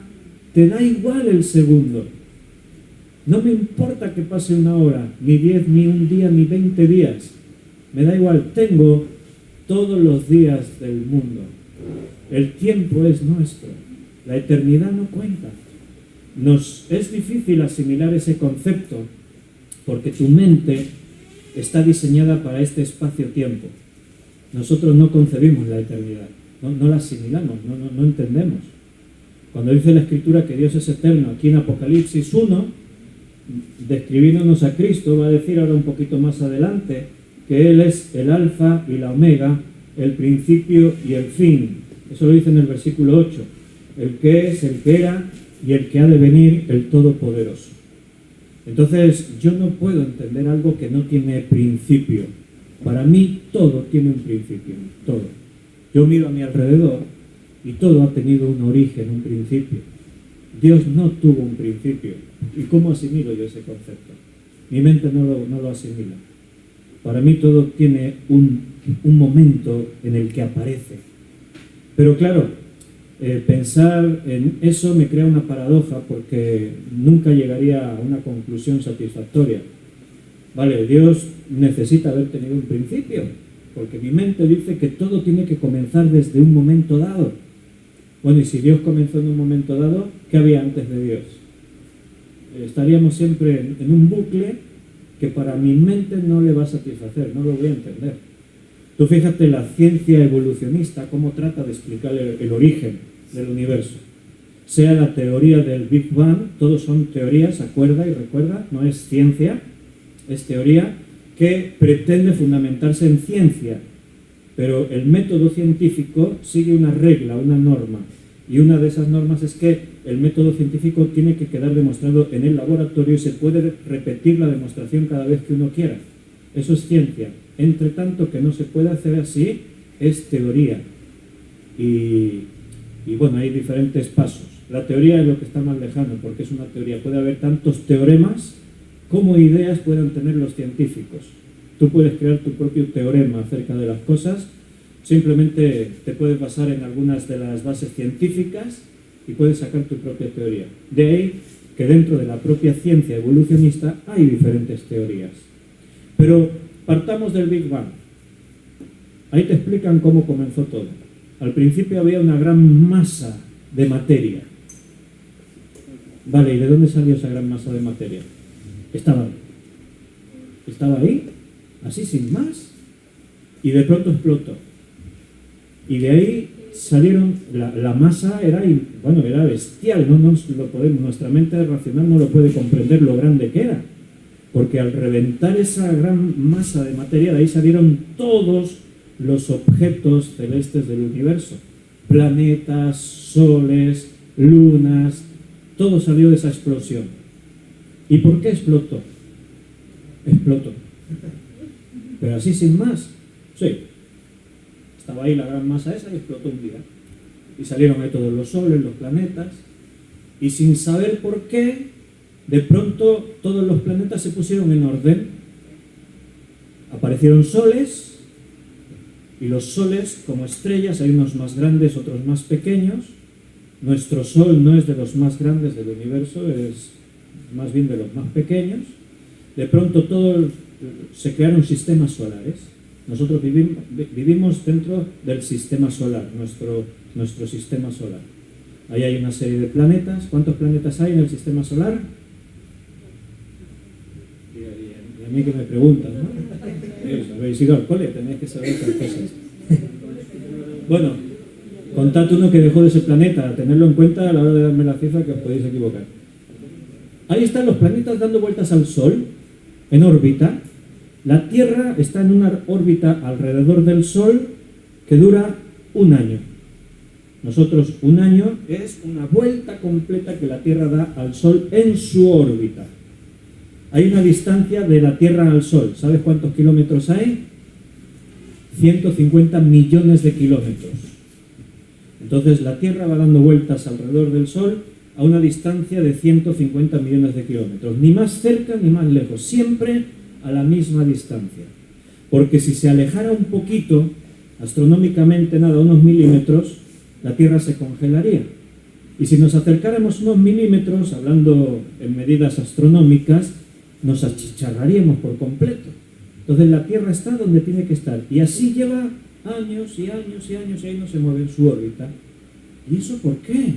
te da igual el segundo. No me importa que pase una hora, ni 10, ni un día, ni 20 días. Me da igual, tengo todos los días del mundo. El tiempo es nuestro. La eternidad no cuenta. Nos es difícil asimilar ese concepto porque tu mente está diseñada para este espacio-tiempo. Nosotros no concebimos la eternidad, no la asimilamos, no entendemos. Cuando dice la Escritura que Dios es eterno, aquí en Apocalipsis 1, describiéndonos a Cristo, va a decir ahora un poquito más adelante que Él es el alfa y la omega, el principio y el fin. Eso lo dice en el versículo 8. El que es, el que era y el que ha de venir, el Todopoderoso. Entonces, yo no puedo entender algo que no tiene principio. Para mí, todo tiene un principio, todo. Yo miro a mi alrededor y todo ha tenido un origen, un principio. Dios no tuvo un principio. ¿Y cómo asimilo yo ese concepto? Mi mente no lo asimila. Para mí todo tiene un momento en el que aparece. Pero claro, pensar en eso me crea una paradoja porque nunca llegaría a una conclusión satisfactoria. Vale, Dios necesita haber tenido un principio, porque mi mente dice que todo tiene que comenzar desde un momento dado. Bueno, y si Dios comenzó en un momento dado, ¿qué había antes de Dios? Estaríamos siempre en un bucle que para mi mente no le va a satisfacer, no lo voy a entender. Tú fíjate la ciencia evolucionista, cómo trata de explicar el origen del universo. Sea la teoría del Big Bang, todos son teorías, acuerda y recuerda, no es ciencia, es teoría que pretende fundamentarse en ciencia. Pero el método científico sigue una regla, una norma. Y una de esas normas es que el método científico tiene que quedar demostrado en el laboratorio y se puede repetir la demostración cada vez que uno quiera. Eso es ciencia. Entre tanto que no se puede hacer así, es teoría. Y bueno, hay diferentes pasos. La teoría es lo que está más lejano, porque es una teoría. Puede haber tantos teoremas como ideas puedan tener los científicos. Tú puedes crear tu propio teorema acerca de las cosas, simplemente te puedes basar en algunas de las bases científicas y puedes sacar tu propia teoría. De ahí que dentro de la propia ciencia evolucionista hay diferentes teorías. Pero partamos del Big Bang. Ahí te explican cómo comenzó todo. Al principio había una gran masa de materia. Vale, ¿y de dónde salió esa gran masa de materia? Estaba ahí. Estaba ahí, así sin más, y de pronto explotó. Y de ahí salieron, la masa era bestial, no lo podemos, nuestra mente racional no lo puede comprender lo grande que era. Porque al reventar esa gran masa de materia, de ahí salieron todos los objetos celestes del universo. Planetas, soles, lunas, todo salió de esa explosión. ¿Y por qué explotó? Explotó. Pero así sin más. Sí. Estaba ahí la gran masa esa y explotó un día. Y salieron ahí todos los soles, los planetas. Y sin saber por qué, de pronto todos los planetas se pusieron en orden. Aparecieron soles, y los soles como estrellas, hay unos más grandes, otros más pequeños. Nuestro Sol no es de los más grandes del universo, es más bien de los más pequeños. De pronto se crearon sistemas solares. Nosotros vivimos dentro del sistema solar, nuestro sistema solar. Ahí hay una serie de planetas. ¿Cuántos planetas hay en el sistema solar? Y a mí que me preguntan, ¿no? Habéis ido al cole, tenéis que saber estas cosas. Bueno, contad uno que dejó de ese planeta, tenerlo en cuenta a la hora de darme la cifra, que os podéis equivocar. Ahí están los planetas dando vueltas al Sol, en órbita. La Tierra está en una órbita alrededor del Sol que dura un año. Nosotros, un año es una vuelta completa que la Tierra da al Sol en su órbita. Hay una distancia de la Tierra al Sol. ¿Sabes cuántos kilómetros hay? 150 millones de kilómetros. Entonces la Tierra va dando vueltas alrededor del Sol a una distancia de 150 millones de kilómetros. Ni más cerca ni más lejos. Siempre a la misma distancia. Porque si se alejara un poquito, astronómicamente nada, unos milímetros, la Tierra se congelaría. Y si nos acercáramos unos milímetros, hablando en medidas astronómicas, nos achicharraríamos por completo. Entonces la Tierra está donde tiene que estar. Y así lleva años y años y años y ahí no se mueve en su órbita. ¿Y eso por qué?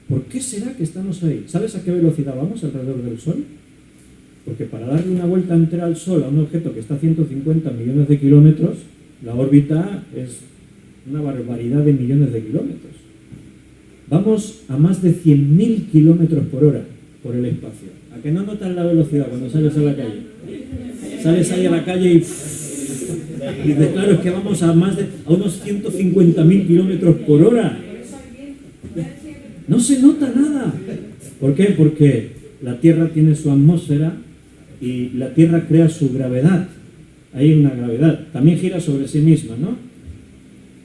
¿Por qué será que estamos ahí? ¿Sabes a qué velocidad vamos alrededor del Sol? Porque para darle una vuelta entera al Sol a un objeto que está a 150 millones de kilómetros, la órbita es una barbaridad de millones de kilómetros. Vamos a más de 100.000 kilómetros por hora por el espacio. ¿A que no notas la velocidad cuando sales a la calle? Sales ahí a la calle y Y dice, claro, es que vamos a unos 150.000 kilómetros por hora. No se nota nada. ¿Por qué? Porque la Tierra tiene su atmósfera y la Tierra crea su gravedad. Hay una gravedad. También gira sobre sí misma, ¿no?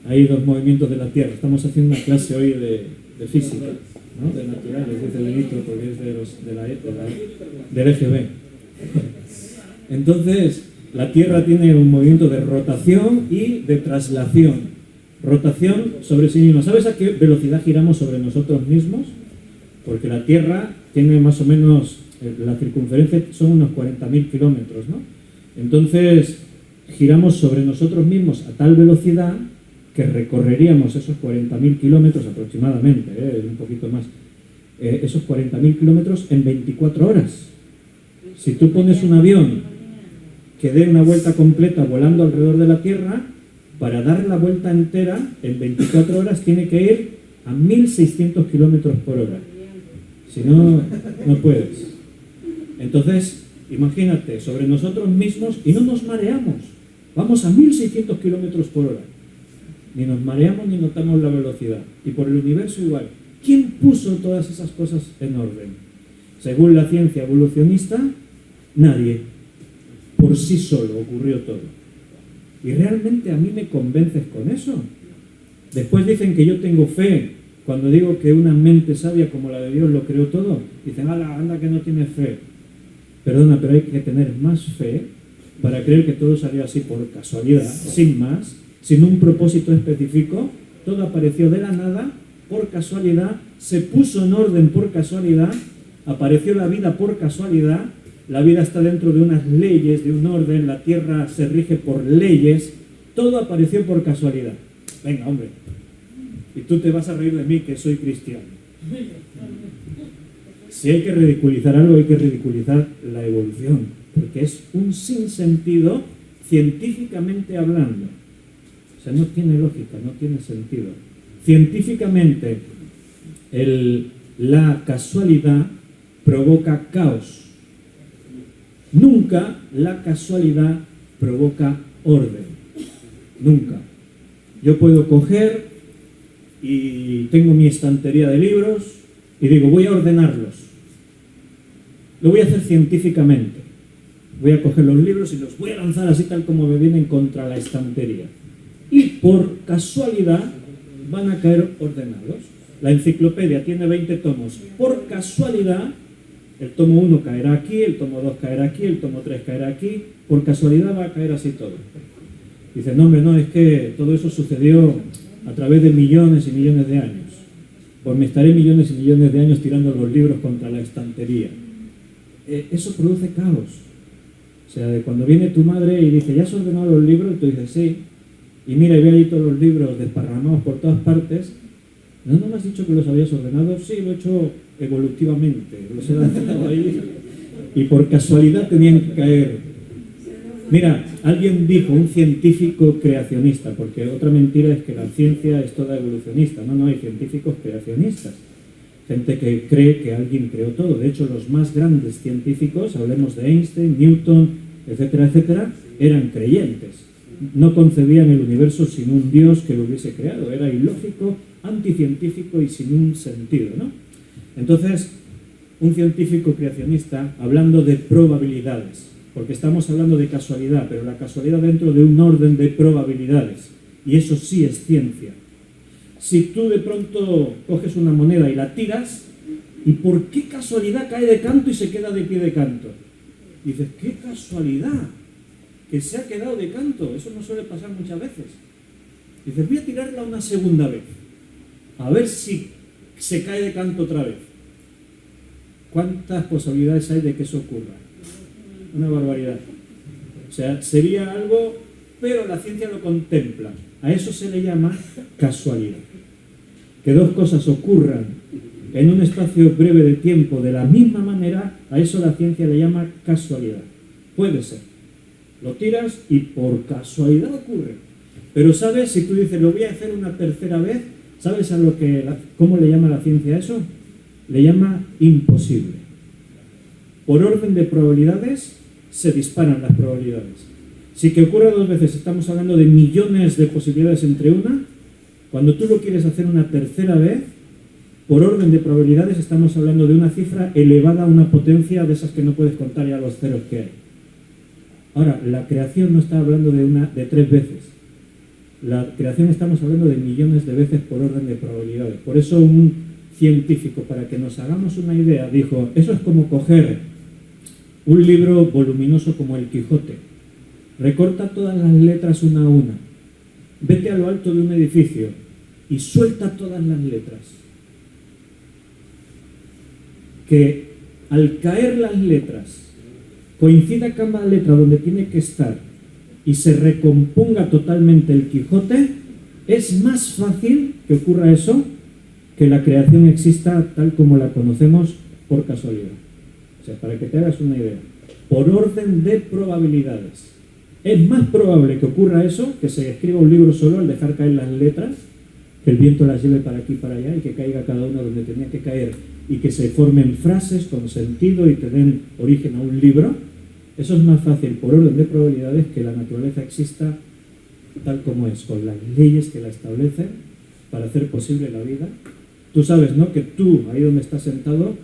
Hay dos movimientos de la Tierra. Estamos haciendo una clase hoy de física, ¿no? De naturales, dice Benito, porque es del EGB. Entonces, la Tierra tiene un movimiento de rotación y de traslación. Rotación sobre sí misma. ¿Sabes a qué velocidad giramos sobre nosotros mismos? Porque la Tierra tiene más o menos, la circunferencia son unos 40.000 kilómetros, ¿no? Entonces, giramos sobre nosotros mismos a tal velocidad que recorreríamos esos 40.000 kilómetros aproximadamente, un poquito más, esos 40.000 kilómetros en 24 horas. Si tú pones un avión que dé una vuelta completa volando alrededor de la Tierra, para dar la vuelta entera en 24 horas tiene que ir a 1.600 kilómetros por hora. Si no, no puedes. Entonces, imagínate, sobre nosotros mismos y no nos mareamos. Vamos a 1.600 kilómetros por hora. Ni nos mareamos ni notamos la velocidad. Y por el universo igual. ¿Quién puso todas esas cosas en orden? Según la ciencia evolucionista, nadie. Por sí solo ocurrió todo. Y realmente a mí me convences con eso. Después dicen que yo tengo fe. Cuando digo que una mente sabia como la de Dios lo creó todo, dicen, anda que no tiene fe. Perdona, pero hay que tener más fe para creer que todo salió así por casualidad, sin más, sin un propósito específico. Todo apareció de la nada, por casualidad, se puso en orden por casualidad, apareció la vida por casualidad. La vida está dentro de unas leyes, de un orden, la Tierra se rige por leyes, todo apareció por casualidad. Venga, hombre. Y tú te vas a reír de mí que soy cristiano. Si hay que ridiculizar algo, hay que ridiculizar la evolución, porque es un sinsentido científicamente hablando. O sea, no tiene lógica, no tiene sentido. Científicamente, la casualidad provoca caos. Nunca la casualidad provoca orden. Nunca. Yo puedo coger y tengo mi estantería de libros y digo, voy a ordenarlos. Lo voy a hacer científicamente. Voy a coger los libros y los voy a lanzar así tal como me vienen contra la estantería. Y por casualidad van a caer ordenados. La enciclopedia tiene 20 tomos. Por casualidad, el tomo 1 caerá aquí, el tomo 2 caerá aquí, el tomo 3 caerá aquí. Por casualidad va a caer así todo. Dice, no hombre, no, es que todo eso sucedió a través de millones y millones de años. Pues me estaré millones y millones de años tirando los libros contra la estantería. Eso produce caos. O sea, de cuando viene tu madre y dice, ¿ya has ordenado los libros? Y tú dices, sí. Y mira, y ve ahí todos los libros desparramados por todas partes. ¿No me has dicho que los habías ordenado? Sí, lo he hecho evolutivamente. Los he lanzado ahí. Y por casualidad tenían que caer. Mira, alguien dijo, un científico creacionista, porque otra mentira es que la ciencia es toda evolucionista. No, hay científicos creacionistas. Gente que cree que alguien creó todo. De hecho, los más grandes científicos, hablemos de Einstein, Newton, etcétera, etcétera, eran creyentes. No concebían el universo sin un Dios que lo hubiese creado. Era ilógico, anticientífico y sin un sentido, ¿no? Entonces, un científico creacionista, hablando de probabilidades, porque estamos hablando de casualidad, pero la casualidad dentro de un orden de probabilidades, y eso sí es ciencia. Si tú de pronto coges una moneda y la tiras, ¿y por qué casualidad cae de canto y se queda de pie de canto? Dices, ¡qué casualidad! Que se ha quedado de canto, eso no suele pasar muchas veces. Dices, voy a tirarla una segunda vez, a ver si se cae de canto otra vez. ¿Cuántas posibilidades hay de que eso ocurra? Una barbaridad. O sea, sería algo, pero la ciencia lo contempla. A eso se le llama casualidad. Que dos cosas ocurran en un espacio breve de tiempo de la misma manera, a eso la ciencia le llama casualidad. Puede ser. Lo tiras y por casualidad ocurre. Pero ¿sabes? Si tú dices, lo voy a hacer una tercera vez, ¿sabes cómo le llama la ciencia a eso? Le llama imposible. Por orden de probabilidades se disparan las probabilidades. Si que ocurra 2 veces estamos hablando de millones de posibilidades entre una, cuando tú lo quieres hacer una tercera vez, por orden de probabilidades estamos hablando de una cifra elevada a una potencia de esas que no puedes contar ya los ceros que hay. Ahora, la creación no está hablando de 3 veces. La creación estamos hablando de millones de veces por orden de probabilidades. Por eso un científico, para que nos hagamos una idea, dijo, eso es como coger un libro voluminoso como el Quijote. Recorta todas las letras una a una. Vete a lo alto de un edificio y suelta todas las letras. Que al caer las letras coincida cada letra donde tiene que estar y se recomponga totalmente el Quijote, es más fácil que ocurra eso que la creación exista tal como la conocemos por casualidad. O sea, para que te hagas una idea, por orden de probabilidades. Es más probable que ocurra eso, que se escriba un libro solo al dejar caer las letras, que el viento las lleve para aquí y para allá y que caiga cada una donde tenía que caer y que se formen frases con sentido y que den origen a un libro. Eso es más fácil por orden de probabilidades que la naturaleza exista tal como es, con las leyes que la establecen para hacer posible la vida. Tú sabes, ¿no?, que tú, ahí donde estás sentado,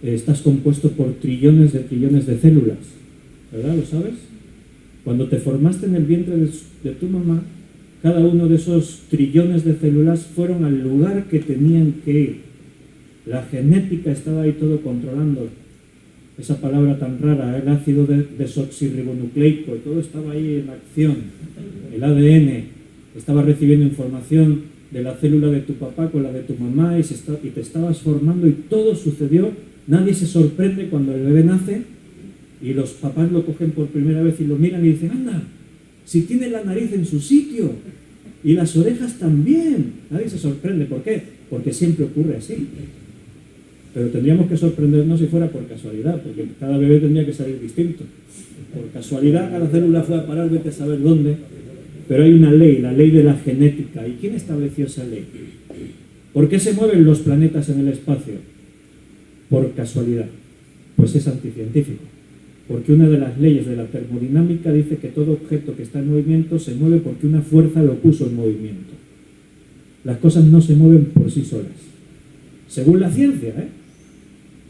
estás compuesto por trillones de células, ¿verdad? ¿Lo sabes? Cuando te formaste en el vientre de tu mamá, cada uno de esos trillones de células fueron al lugar que tenían que ir. La genética estaba ahí todo controlando. Esa palabra tan rara, el ácido desoxirribonucleico, todo estaba ahí en acción. El ADN estaba recibiendo información de la célula de tu papá con la de tu mamá y te estabas formando y todo sucedió. Nadie se sorprende cuando el bebé nace y los papás lo cogen por primera vez y lo miran y dicen, anda, si tiene la nariz en su sitio y las orejas también. Nadie se sorprende. ¿Por qué? Porque siempre ocurre así. Pero tendríamos que sorprendernos si fuera por casualidad, porque cada bebé tendría que salir distinto. Por casualidad cada célula fue a parar, vete a saber dónde. Pero hay una ley, la ley de la genética. ¿Y quién estableció esa ley? ¿Por qué se mueven los planetas en el espacio? Por casualidad. Pues es anticientífico. Porque una de las leyes de la termodinámica dice que todo objeto que está en movimiento se mueve porque una fuerza lo puso en movimiento. Las cosas no se mueven por sí solas. Según la ciencia, ¿eh?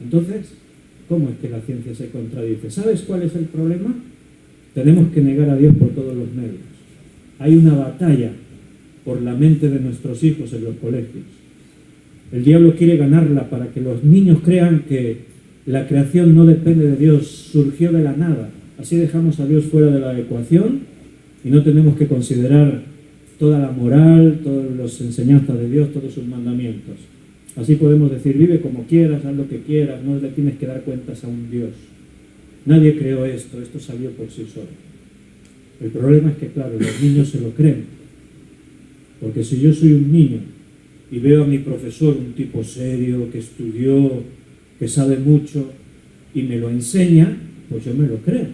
Entonces, ¿cómo es que la ciencia se contradice? ¿Sabes cuál es el problema? Tenemos que negar a Dios por todos los medios. Hay una batalla por la mente de nuestros hijos en los colegios. El diablo quiere ganarla para que los niños crean que la creación no depende de Dios, surgió de la nada. Así dejamos a Dios fuera de la ecuación y no tenemos que considerar toda la moral, todas las enseñanzas de Dios, todos sus mandamientos. Así podemos decir, vive como quieras, haz lo que quieras, no le tienes que dar cuentas a un Dios. Nadie creó esto salió por sí solo. El problema es que, claro, los niños se lo creen. Porque si yo soy un niño y veo a mi profesor, un tipo serio, que estudió, que sabe mucho, y me lo enseña, pues yo me lo creo.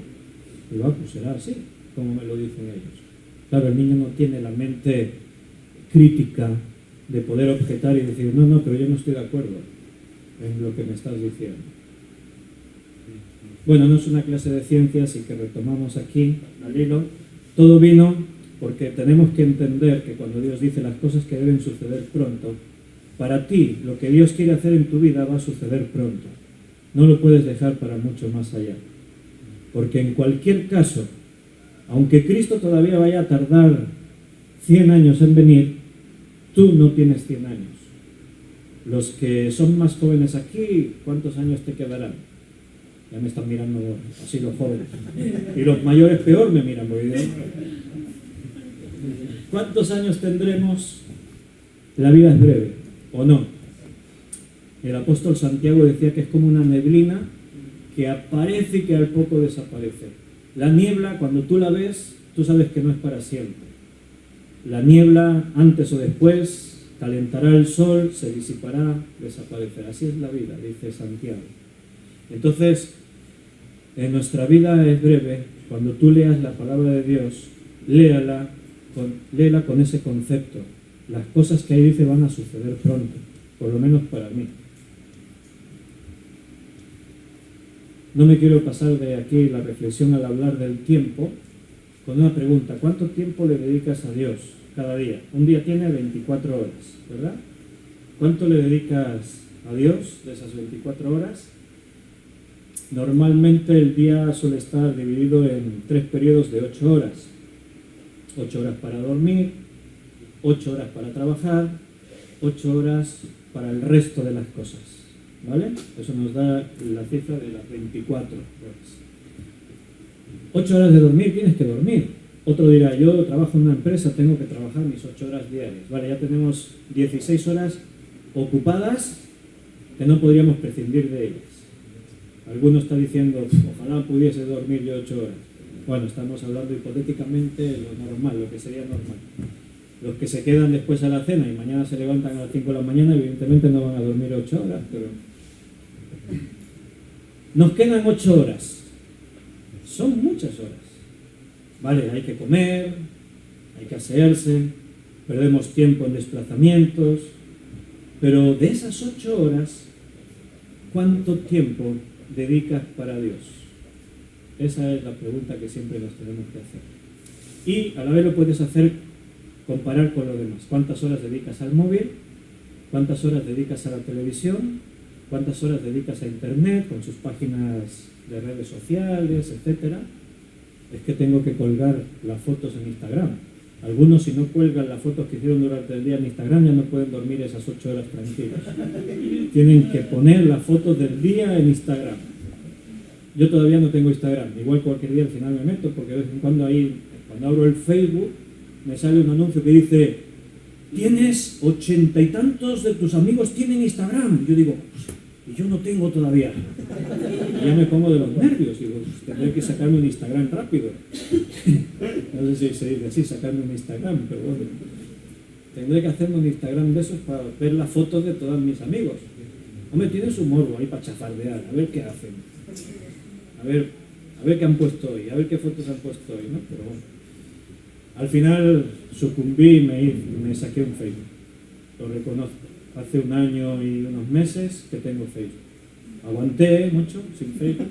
Digo, pues será así, como me lo dicen ellos. Claro, el niño no tiene la mente crítica de poder objetar y decir, no, pero yo no estoy de acuerdo en lo que me estás diciendo. Bueno, no es una clase de ciencias y que retomamos aquí al hilo. Todo vino porque tenemos que entender que cuando Dios dice las cosas que deben suceder pronto, para ti lo que Dios quiere hacer en tu vida va a suceder pronto. No lo puedes dejar para mucho más allá. Porque en cualquier caso, aunque Cristo todavía vaya a tardar 100 años en venir, tú no tienes 100 años. Los que son más jóvenes aquí, ¿cuántos años te quedarán? Ya me están mirando así los jóvenes. Y los mayores peor me miran. ¿Cuántos años tendremos? La vida es breve, ¿o no? El apóstol Santiago decía que es como una neblina que aparece y que al poco desaparece. La niebla, cuando tú la ves, tú sabes que no es para siempre. La niebla, antes o después, calentará el sol, se disipará, desaparecerá. Así es la vida, dice Santiago. Entonces, en nuestra vida es breve. Cuando tú leas la palabra de Dios, léela con ese concepto. Las cosas que ahí dice van a suceder pronto, por lo menos para mí. No me quiero pasar de aquí la reflexión al hablar del tiempo, con una pregunta. ¿Cuánto tiempo le dedicas a Dios cada día? Un día tiene 24 horas, ¿verdad? ¿Cuánto le dedicas a Dios de esas 24 horas? Normalmente el día suele estar dividido en 3 periodos de 8 horas. 8 horas para dormir, 8 horas para trabajar, 8 horas para el resto de las cosas, ¿vale? Eso nos da la cifra de las 24 horas. 8 horas de dormir, tienes que dormir. Otro dirá, yo trabajo en una empresa, tengo que trabajar mis 8 horas diarias. Vale, ya tenemos 16 horas ocupadas que no podríamos prescindir de ellas. Alguno está diciendo, ojalá pudiese dormir yo 8 horas. Bueno, estamos hablando hipotéticamente de lo normal, lo que sería normal. Los que se quedan después a la cena y mañana se levantan a las 5 de la mañana, evidentemente no van a dormir 8 horas, pero... Nos quedan 8 horas. Son muchas horas. Vale, hay que comer, hay que asearse, perdemos tiempo en desplazamientos, pero de esas 8 horas, ¿cuánto tiempo dedicas para Dios? Esa es la pregunta que siempre nos tenemos que hacer. Y a la vez lo puedes hacer, comparar con lo demás. ¿Cuántas horas dedicas al móvil? ¿Cuántas horas dedicas a la televisión? ¿Cuántas horas dedicas a Internet con sus páginas de redes sociales, etcétera? Es que tengo que colgar las fotos en Instagram. Algunos, si no cuelgan las fotos que hicieron durante el día en Instagram, ya no pueden dormir esas 8 horas tranquilos. Tienen que poner las fotos del día en Instagram. Yo todavía no tengo Instagram. Igual cualquier día al final me meto, porque de vez en cuando ahí, cuando abro el Facebook, me sale un anuncio que dice: tienes 80 y tantos de tus amigos tienen Instagram. Yo digo, y yo no tengo todavía. Y ya me pongo de los nervios. Digo, tendré que sacarme un Instagram rápido. No sé si se dice así, sacarme un Instagram, pero bueno. Tendré que hacerme un Instagram de esos para ver las fotos de todos mis amigos. Hombre, tiene su morbo ahí para chafardear, a ver qué hacen. A ver qué han puesto hoy, a ver qué fotos han puesto hoy, ¿no? Pero bueno. Al final sucumbí y me saqué un Facebook. Lo reconozco. Hace 1 año y unos meses que tengo Facebook. Aguanté mucho sin Facebook,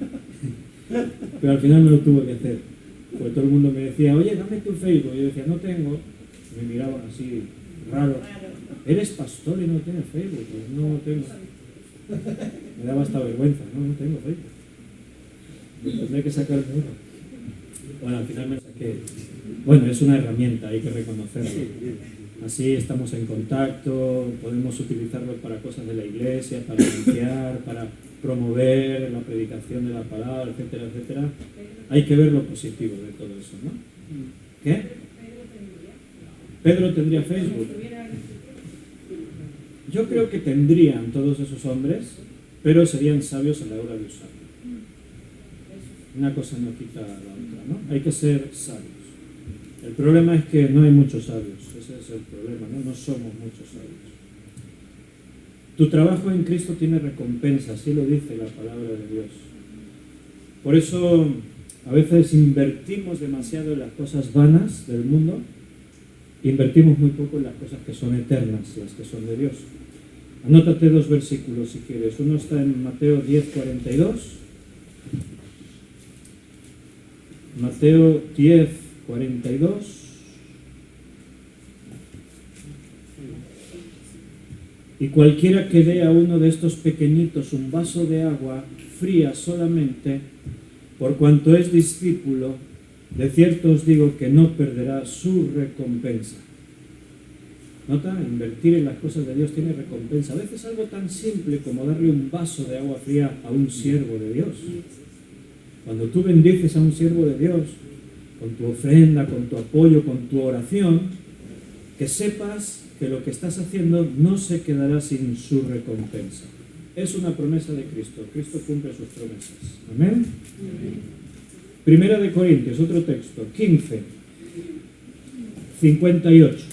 pero al final me lo tuve que hacer. Porque todo el mundo me decía, oye, dame tu Facebook. Y yo decía, no tengo. Me miraban así, raro. ¿Eres pastor y no tienes Facebook? Pues no tengo. Me daba hasta vergüenza, no tengo Facebook. Me tendré que sacar uno. Bueno, al final me saqué. Bueno, es una herramienta, hay que reconocerlo. Así estamos en contacto, podemos utilizarlo para cosas de la iglesia, para anunciar, para promover la predicación de la palabra, etcétera, etcétera. Hay que ver lo positivo de todo eso, ¿no? ¿Qué? ¿Pedro tendría Facebook? Yo creo que tendrían todos esos hombres, pero serían sabios a la hora de usarlo. Una cosa no quita la otra, ¿no? Hay que ser sabios. El problema es que no hay muchos sabios, ese es el problema, ¿no? No somos muchos sabios. Tu trabajo en Cristo tiene recompensa, así lo dice la palabra de Dios. Por eso a veces invertimos demasiado en las cosas vanas del mundo, invertimos muy poco en las cosas que son eternas, las que son de Dios. Anótate 2 versículos si quieres. Uno está en Mateo 10:42. Mateo 10:42. Y cualquiera que dé a uno de estos pequeñitos un vaso de agua fría solamente, por cuanto es discípulo, de cierto os digo que no perderá su recompensa. ¿Nota? Invertir en las cosas de Dios tiene recompensa. A veces algo tan simple como darle un vaso de agua fría a un siervo de Dios. Cuando tú bendices a un siervo de Dios, con tu ofrenda, con tu apoyo, con tu oración, que sepas que lo que estás haciendo no se quedará sin su recompensa. Es una promesa de Cristo. Cristo cumple sus promesas. Amén. Primera de Corintios, otro texto, 15:58.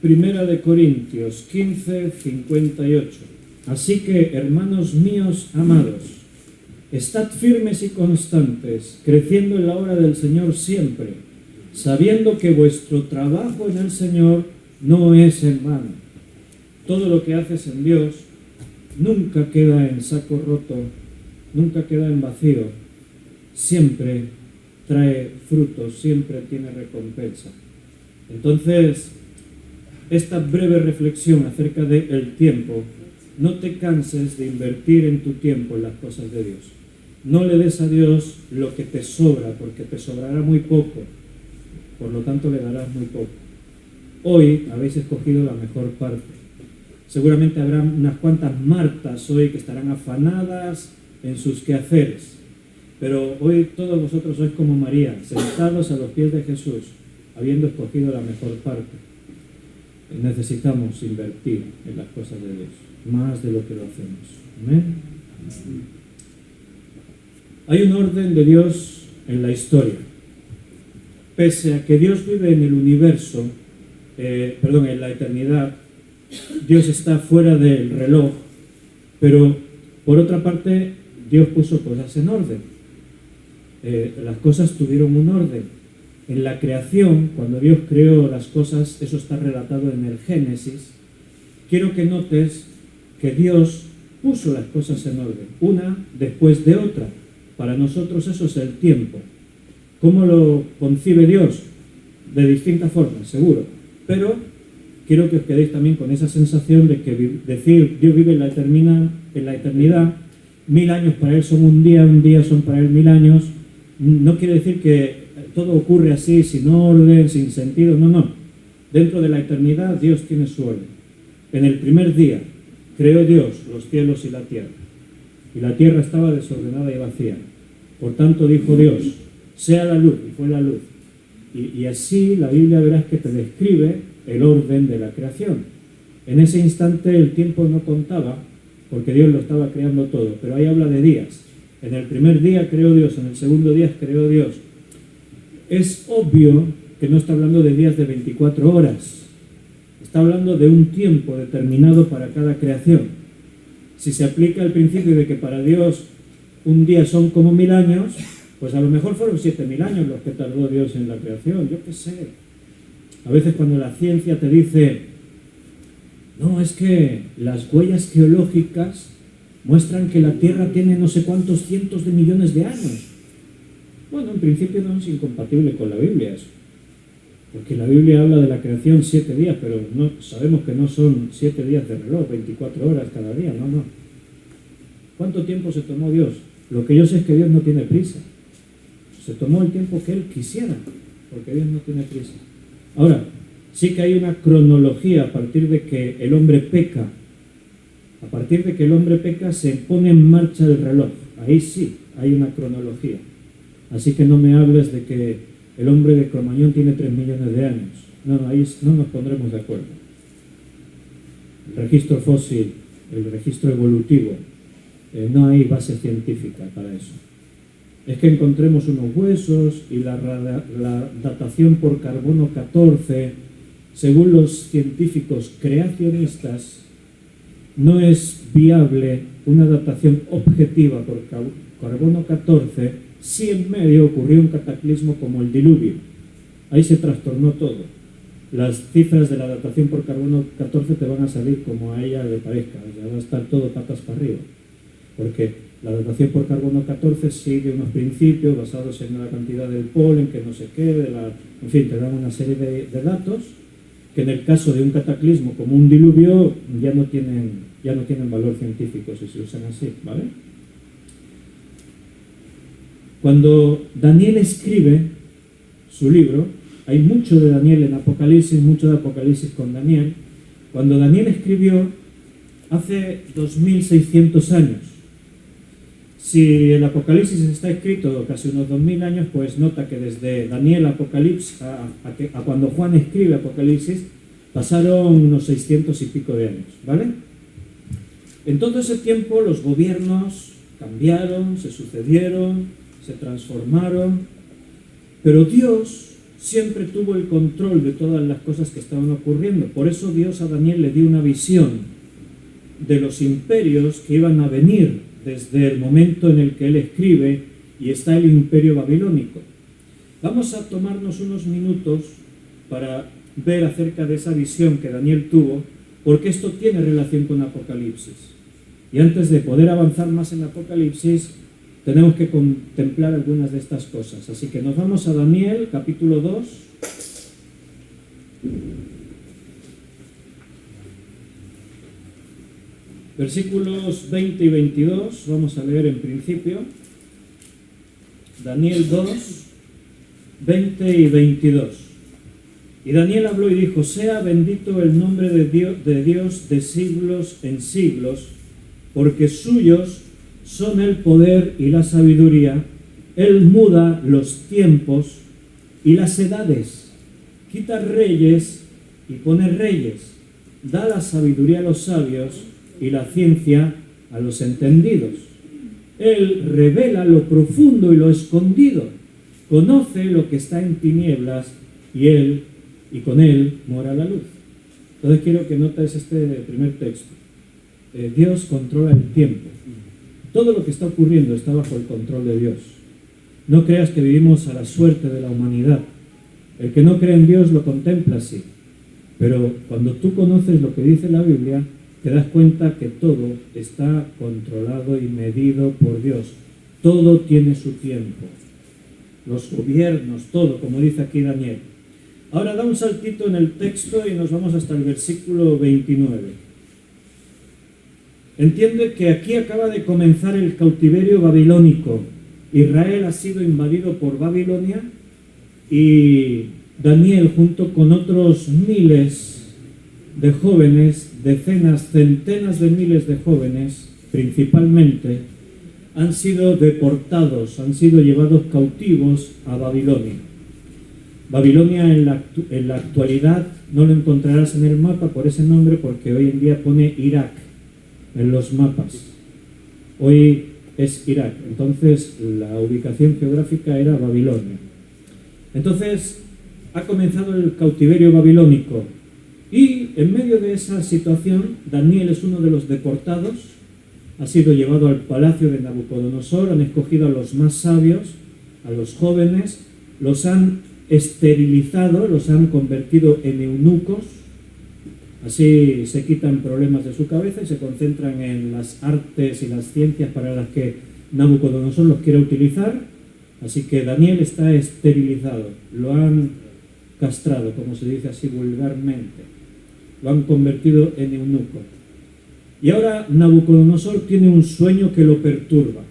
Primera de Corintios 15:58. Así que, hermanos míos amados, estad firmes y constantes, creciendo en la obra del Señor siempre, sabiendo que vuestro trabajo en el Señor no es en vano. Todo lo que haces en Dios nunca queda en saco roto, nunca queda en vacío, siempre trae frutos, siempre tiene recompensa. Entonces, esta breve reflexión acerca del tiempo, no te canses de invertir en tu tiempo en las cosas de Dios. No le des a Dios lo que te sobra, porque te sobrará muy poco, por lo tanto le darás muy poco. Hoy habéis escogido la mejor parte. Seguramente habrá unas cuantas Martas hoy que estarán afanadas en sus quehaceres, pero hoy todos vosotros sois como María, sentados a los pies de Jesús, habiendo escogido la mejor parte. Necesitamos invertir en las cosas de Dios, más de lo que lo hacemos. ¿Amén? Hay un orden de Dios en la historia. Pese a que Dios vive en el universo, en la eternidad, Dios está fuera del reloj, pero por otra parte, Dios puso cosas en orden. Las cosas tuvieron un orden. En la creación, cuando Dios creó las cosas, eso está relatado en el Génesis, quiero que notes que Dios puso las cosas en orden, una después de otra. Para nosotros eso es el tiempo. ¿Cómo lo concibe Dios? De distintas formas, seguro. Pero quiero que os quedéis también con esa sensación de que decir Dios vive en la eternidad, 1000 años para Él son un día son para Él 1000 años, no quiere decir que todo ocurre así, sin orden, sin sentido, no. Dentro de la eternidad Dios tiene su orden. En el primer día creó Dios los cielos y la tierra. Y la tierra estaba desordenada y vacía. Por tanto dijo Dios, sea la luz, y fue la luz. Y así la Biblia verás que te describe el orden de la creación. En ese instante el tiempo no contaba, porque Dios lo estaba creando todo, pero ahí habla de días. En el primer día creó Dios, en el segundo día creó Dios. Es obvio que no está hablando de días de 24 horas. Está hablando de un tiempo determinado para cada creación. Si se aplica el principio de que para Dios un día son como 1000 años, pues a lo mejor fueron 7000 años los que tardó Dios en la creación, yo qué sé. A veces cuando la ciencia te dice, no, es que las huellas geológicas muestran que la Tierra tiene no sé cuántos cientos de millones de años. Bueno, en principio no es incompatible con la Biblia eso. Porque la Biblia habla de la creación 7 días, pero no, sabemos que no son 7 días de reloj, 24 horas cada día, no. ¿Cuánto tiempo se tomó Dios? Lo que yo sé es que Dios no tiene prisa. Se tomó el tiempo que Él quisiera, porque Dios no tiene prisa. Ahora, sí que hay una cronología a partir de que el hombre peca. A partir de que el hombre peca se pone en marcha el reloj. Ahí sí hay una cronología. Así que no me hables de que el hombre de Cromañón tiene 3 millones de años. No, ahí no nos pondremos de acuerdo. El registro fósil, el registro evolutivo, no hay base científica para eso. Es que encontremos unos huesos y la datación por carbono 14, según los científicos creacionistas, no es viable una datación objetiva por carbono 14 si en medio ocurrió un cataclismo como el diluvio. Ahí se trastornó todo. Las cifras de la datación por carbono 14 te van a salir como a ella le parezca, o sea, va a estar todo patas para arriba. Porque la datación por carbono 14 sigue unos principios basados en la cantidad del polen, que no sé qué, en fin, te dan una serie de datos que en el caso de un cataclismo como un diluvio ya no tienen valor científico si se usan así, ¿vale? Cuando Daniel escribe su libro, hay mucho de Daniel en Apocalipsis, mucho de Apocalipsis con Daniel. Cuando Daniel escribió hace 2600 años, si el Apocalipsis está escrito casi unos 2000 años, pues nota que desde Daniel a Apocalipsis a cuando Juan escribe Apocalipsis pasaron unos 600 y pico de años, ¿vale? En todo ese tiempo los gobiernos cambiaron, se sucedieron, se transformaron, pero Dios siempre tuvo el control de todas las cosas que estaban ocurriendo. Por eso Dios a Daniel le dio una visión de los imperios que iban a venir desde el momento en el que él escribe, y está el imperio babilónico. Vamos a tomarnos unos minutos para ver acerca de esa visión que Daniel tuvo, porque esto tiene relación con Apocalipsis. Y antes de poder avanzar más en Apocalipsis, tenemos que contemplar algunas de estas cosas. Así que nos vamos a Daniel, capítulo 2. Versículos 20 y 22, vamos a leer en principio. Daniel 2, 20 y 22. Y Daniel habló y dijo: sea bendito el nombre de Dios de siglos en siglos, porque suyos son el poder y la sabiduría. Él muda los tiempos y las edades, quita reyes y pone reyes, da la sabiduría a los sabios y la ciencia a los entendidos. Él revela lo profundo y lo escondido, conoce lo que está en tinieblas y con él mora la luz. Entonces quiero que notes este primer texto. Dios controla el tiempo. Todo lo que está ocurriendo está bajo el control de Dios. No creas que vivimos a la suerte de la humanidad. El que no cree en Dios lo contempla así. Pero cuando tú conoces lo que dice la Biblia, te das cuenta que todo está controlado y medido por Dios. Todo tiene su tiempo. Los gobiernos, todo, como dice aquí Daniel. Ahora da un saltito en el texto y nos vamos hasta el versículo 29. Entiende que aquí acaba de comenzar el cautiverio babilónico. Israel ha sido invadido por Babilonia y Daniel, junto con otros miles de jóvenes, decenas, centenas de miles de jóvenes, principalmente, han sido deportados, han sido llevados cautivos a Babilonia. Babilonia en la actualidad no lo encontrarás en el mapa por ese nombre, porque hoy en día pone Irak en los mapas. Hoy es Irak. Entonces la ubicación geográfica era Babilonia. Entonces ha comenzado el cautiverio babilónico y en medio de esa situación Daniel es uno de los deportados. Ha sido llevado al palacio de Nabucodonosor. Han escogido a los más sabios, a los jóvenes, los han esterilizado, los han convertido en eunucos. Así se quitan problemas de su cabeza y se concentran en las artes y las ciencias para las que Nabucodonosor los quiere utilizar. Así que Daniel está esterilizado, lo han castrado, como se dice así vulgarmente, lo han convertido en eunuco. Y ahora Nabucodonosor tiene un sueño que lo perturba.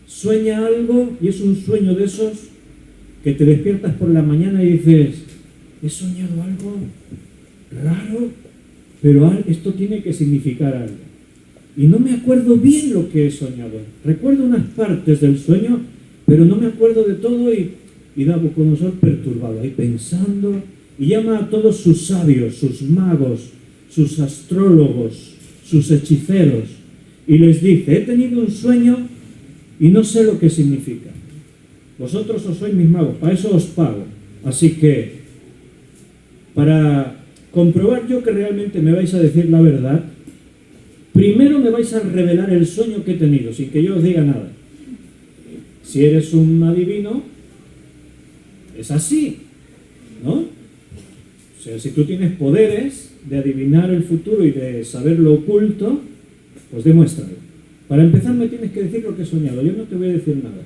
Sueña algo y es un sueño de esos que te despiertas por la mañana y dices: he soñado algo raro, pero esto tiene que significar algo. Y no me acuerdo bien lo que he soñado. Recuerdo unas partes del sueño, pero no me acuerdo de todo, y Nabucodonosor perturbado, ahí pensando, y llama a todos sus sabios, sus magos, sus astrólogos, sus hechiceros, y les dice: he tenido un sueño y no sé lo que significa. Vosotros os sois mis magos, para eso os pago. Así que, para comprobar yo que realmente me vais a decir la verdad, primero me vais a revelar el sueño que he tenido, sin que yo os diga nada. Si eres un adivino, es así, ¿no? O sea, si tú tienes poderes de adivinar el futuro y de saber lo oculto, pues demuéstralo. Para empezar me tienes que decir lo que he soñado, yo no te voy a decir nada.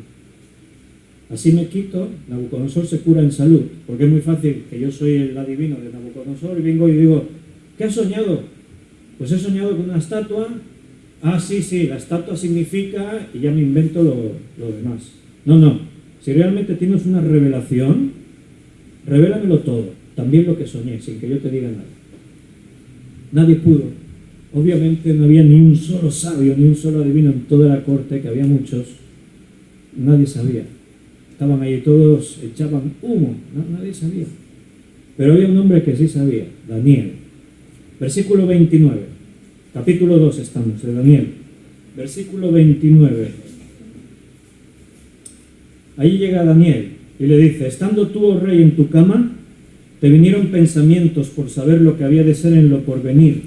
Así me quito. Nabucodonosor se cura en salud, porque es muy fácil que yo soy el adivino de Nabucodonosor y vengo y digo: ¿qué has soñado? Pues he soñado con una estatua. Ah, sí, la estatua significa, y ya me invento lo demás. No, si realmente tienes una revelación, revélamelo todo, también lo que soñé, sin que yo te diga nada. Nadie pudo. Obviamente no había ni un solo sabio, ni un solo adivino en toda la corte, que había muchos. Nadie sabía. Estaban ahí todos, echaban humo, nadie sabía. Pero había un hombre que sí sabía, Daniel. Versículo 29, capítulo 2 estamos, de Daniel. Versículo 29. Ahí llega Daniel y le dice: estando tú, oh rey, en tu cama, te vinieron pensamientos por saber lo que había de ser en lo porvenir.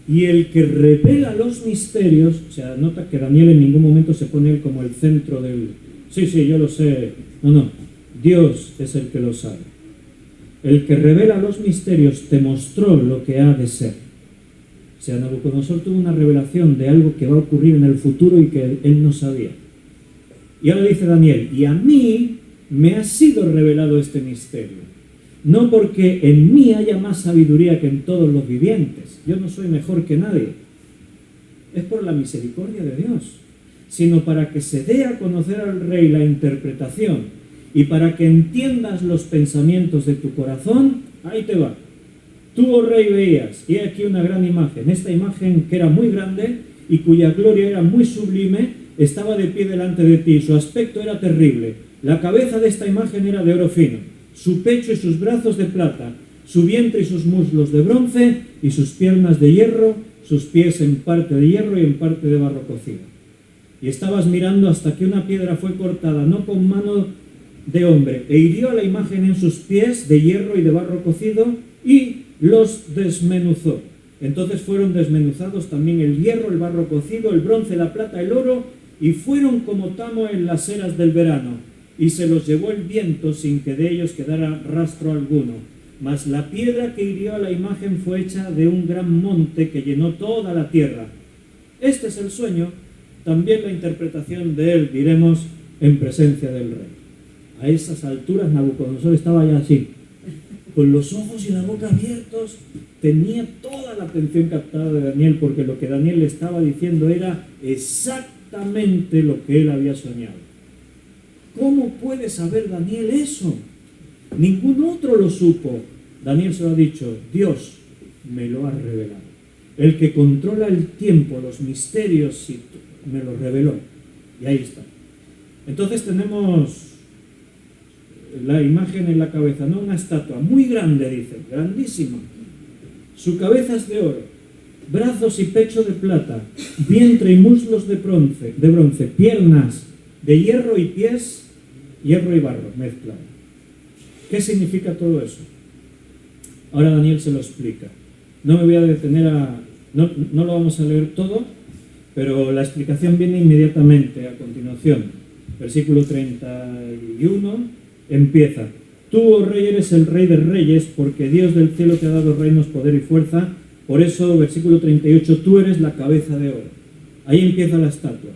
Y el que revela los misterios, o sea, nota que Daniel en ningún momento se pone él como el centro del... Sí, yo lo sé. No, Dios es el que lo sabe. El que revela los misterios te mostró lo que ha de ser. O sea, Nabucodonosor tuvo una revelación de algo que va a ocurrir en el futuro y que él no sabía. Y ahora dice Daniel, y a mí me ha sido revelado este misterio, no porque en mí haya más sabiduría que en todos los vivientes, yo no soy mejor que nadie, es por la misericordia de Dios, sino para que se dé a conocer al rey la interpretación y para que entiendas los pensamientos de tu corazón. Ahí te va. Tú, oh rey, veías, y aquí una gran imagen. Esta imagen, que era muy grande y cuya gloria era muy sublime, estaba de pie delante de ti. Su aspecto era terrible. La cabeza de esta imagen era de oro fino, su pecho y sus brazos de plata, su vientre y sus muslos de bronce, y sus piernas de hierro, sus pies en parte de hierro y en parte de barro cocido. Y estabas mirando hasta que una piedra fue cortada, no con mano de hombre, e hirió a la imagen en sus pies de hierro y de barro cocido, y los desmenuzó. Entonces fueron desmenuzados también el hierro, el barro cocido, el bronce, la plata, el oro, y fueron como tamo en las eras del verano, y se los llevó el viento sin que de ellos quedara rastro alguno. Mas la piedra que hirió a la imagen fue hecha de un gran monte que llenó toda la tierra. Este es el sueño, también la interpretación de él diremos en presencia del rey. A esas alturas Nabucodonosor estaba ya así, con los ojos y la boca abiertos, tenía toda la atención captada de Daniel, porque lo que Daniel le estaba diciendo era exactamente lo que él había soñado. ¿Cómo puede saber Daniel eso? Ningún otro lo supo. Daniel se lo ha dicho, Dios me lo ha revelado. El que controla el tiempo, los misterios, me lo reveló. Y ahí está. Entonces tenemos la imagen en la cabeza, no una estatua, muy grande, dice, grandísima. Su cabeza es de oro, brazos y pecho de plata, vientre y muslos de bronce, piernas de hierro y pies, hierro y barro mezclado. ¿Qué significa todo eso? Ahora Daniel se lo explica. No me voy a detener no lo vamos a leer todo, pero la explicación viene inmediatamente a continuación. Versículo 31 empieza. Tú, oh rey, eres el rey de reyes, porque Dios del cielo te ha dado reinos, poder y fuerza. Por eso, versículo 38, tú eres la cabeza de oro. Ahí empieza la estatua.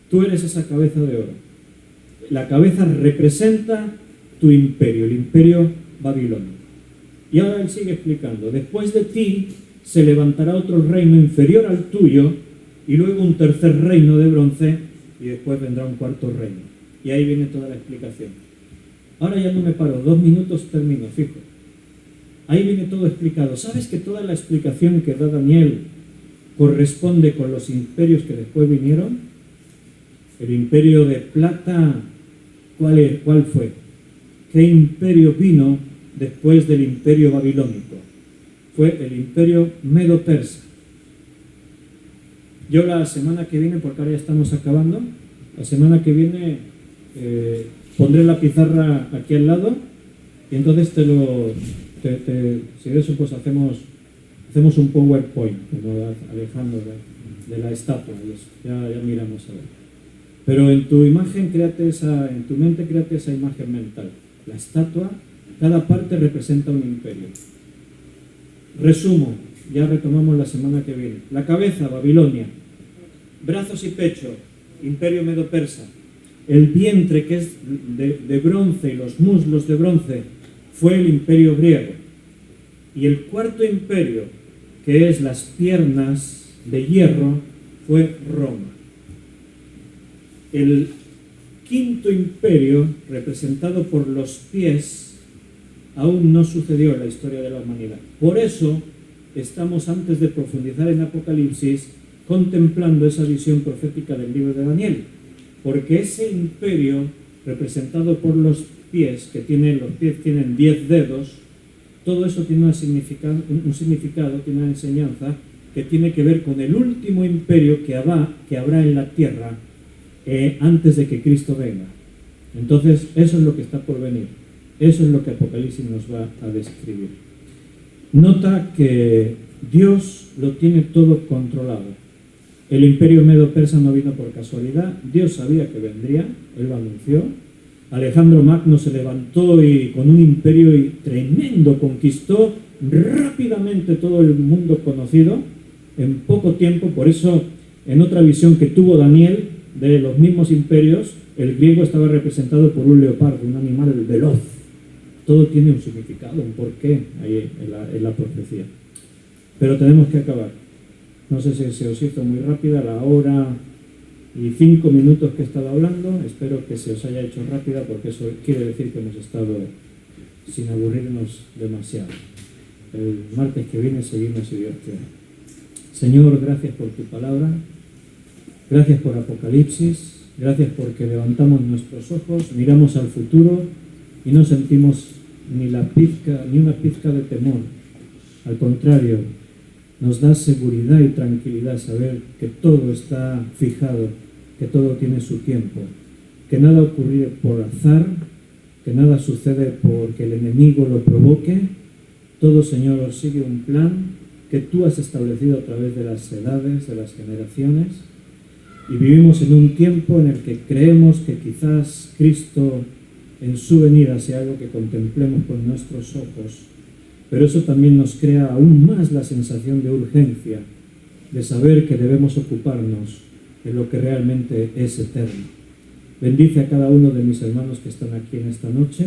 Tú eres esa cabeza de oro. La cabeza representa tu imperio, el imperio babilónico. Y ahora él sigue explicando. Después de ti se levantará otro reino inferior al tuyo, y luego un tercer reino de bronce, y después vendrá un cuarto reino. Y ahí viene toda la explicación. Ahora ya no me paro, 2 minutos termino, fijo. Ahí viene todo explicado. ¿Sabes que toda la explicación que da Daniel corresponde con los imperios que después vinieron? El imperio de plata, ¿cuál fue? ¿Qué imperio vino después del imperio babilónico? Fue el imperio medo-persa. Yo la semana que viene, porque ahora ya estamos acabando, la semana que viene pondré la pizarra aquí al lado y entonces si de eso pues hacemos un PowerPoint, como Alejandro, de la estatua y eso, ya miramos a ver. Pero en tu imagen en tu mente créate esa imagen mental. La estatua, cada parte representa un imperio. Resumo, ya retomamos la semana que viene. La cabeza, Babilonia. Brazos y pecho, imperio medo-persa. El vientre, que es de bronce, y los muslos de bronce, fue el imperio griego. Y el cuarto imperio, que es las piernas de hierro, fue Roma. El quinto imperio, representado por los pies, aún no sucedió en la historia de la humanidad. Por eso estamos, antes de profundizar en Apocalipsis, contemplando esa visión profética del libro de Daniel. Porque ese imperio, representado por los pies, los pies tienen 10 dedos, todo eso tiene un significado, tiene una enseñanza que tiene que ver con el último imperio que habrá en la tierra antes de que Cristo venga. Entonces, eso es lo que está por venir. Eso es lo que Apocalipsis nos va a describir. Nota que Dios lo tiene todo controlado. El imperio medo-persa no vino por casualidad. Dios sabía que vendría, él lo anunció. Alejandro Magno se levantó y con un imperio tremendo conquistó rápidamente todo el mundo conocido. en poco tiempo. Por eso, en otra visión que tuvo Daniel de los mismos imperios, el griego estaba representado por un leopardo, un animal veloz. Todo tiene un significado, un porqué ahí en la profecía. Pero tenemos que acabar. No sé si se os hizo muy rápida la hora y 5 minutos que he estado hablando. Espero que se os haya hecho rápida, porque eso quiere decir que hemos estado sin aburrirnos demasiado. El martes que viene seguimos, si Dios quiere. Señor, gracias por tu palabra. Gracias por Apocalipsis. Gracias porque levantamos nuestros ojos, miramos al futuro y no sentimos ni una pizca de temor. Al contrario, nos da seguridad y tranquilidad saber que todo está fijado, que todo tiene su tiempo, que nada ocurre por azar, que nada sucede porque el enemigo lo provoque. Todo, Señor, sigue un plan que tú has establecido a través de las edades, de las generaciones, y vivimos en un tiempo en el que creemos que quizás Cristo en su venida sea algo que contemplemos con nuestros ojos, pero eso también nos crea aún más la sensación de urgencia, de saber que debemos ocuparnos de lo que realmente es eterno. Bendice a cada uno de mis hermanos que están aquí en esta noche.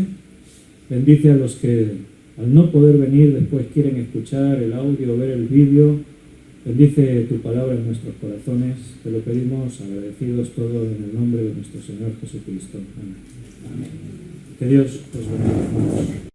Bendice a los que al no poder venir después quieren escuchar el audio o ver el vídeo. Bendice tu palabra en nuestros corazones. Te lo pedimos agradecidos todos en el nombre de nuestro Señor Jesucristo. Amén. Que Dios os bendiga.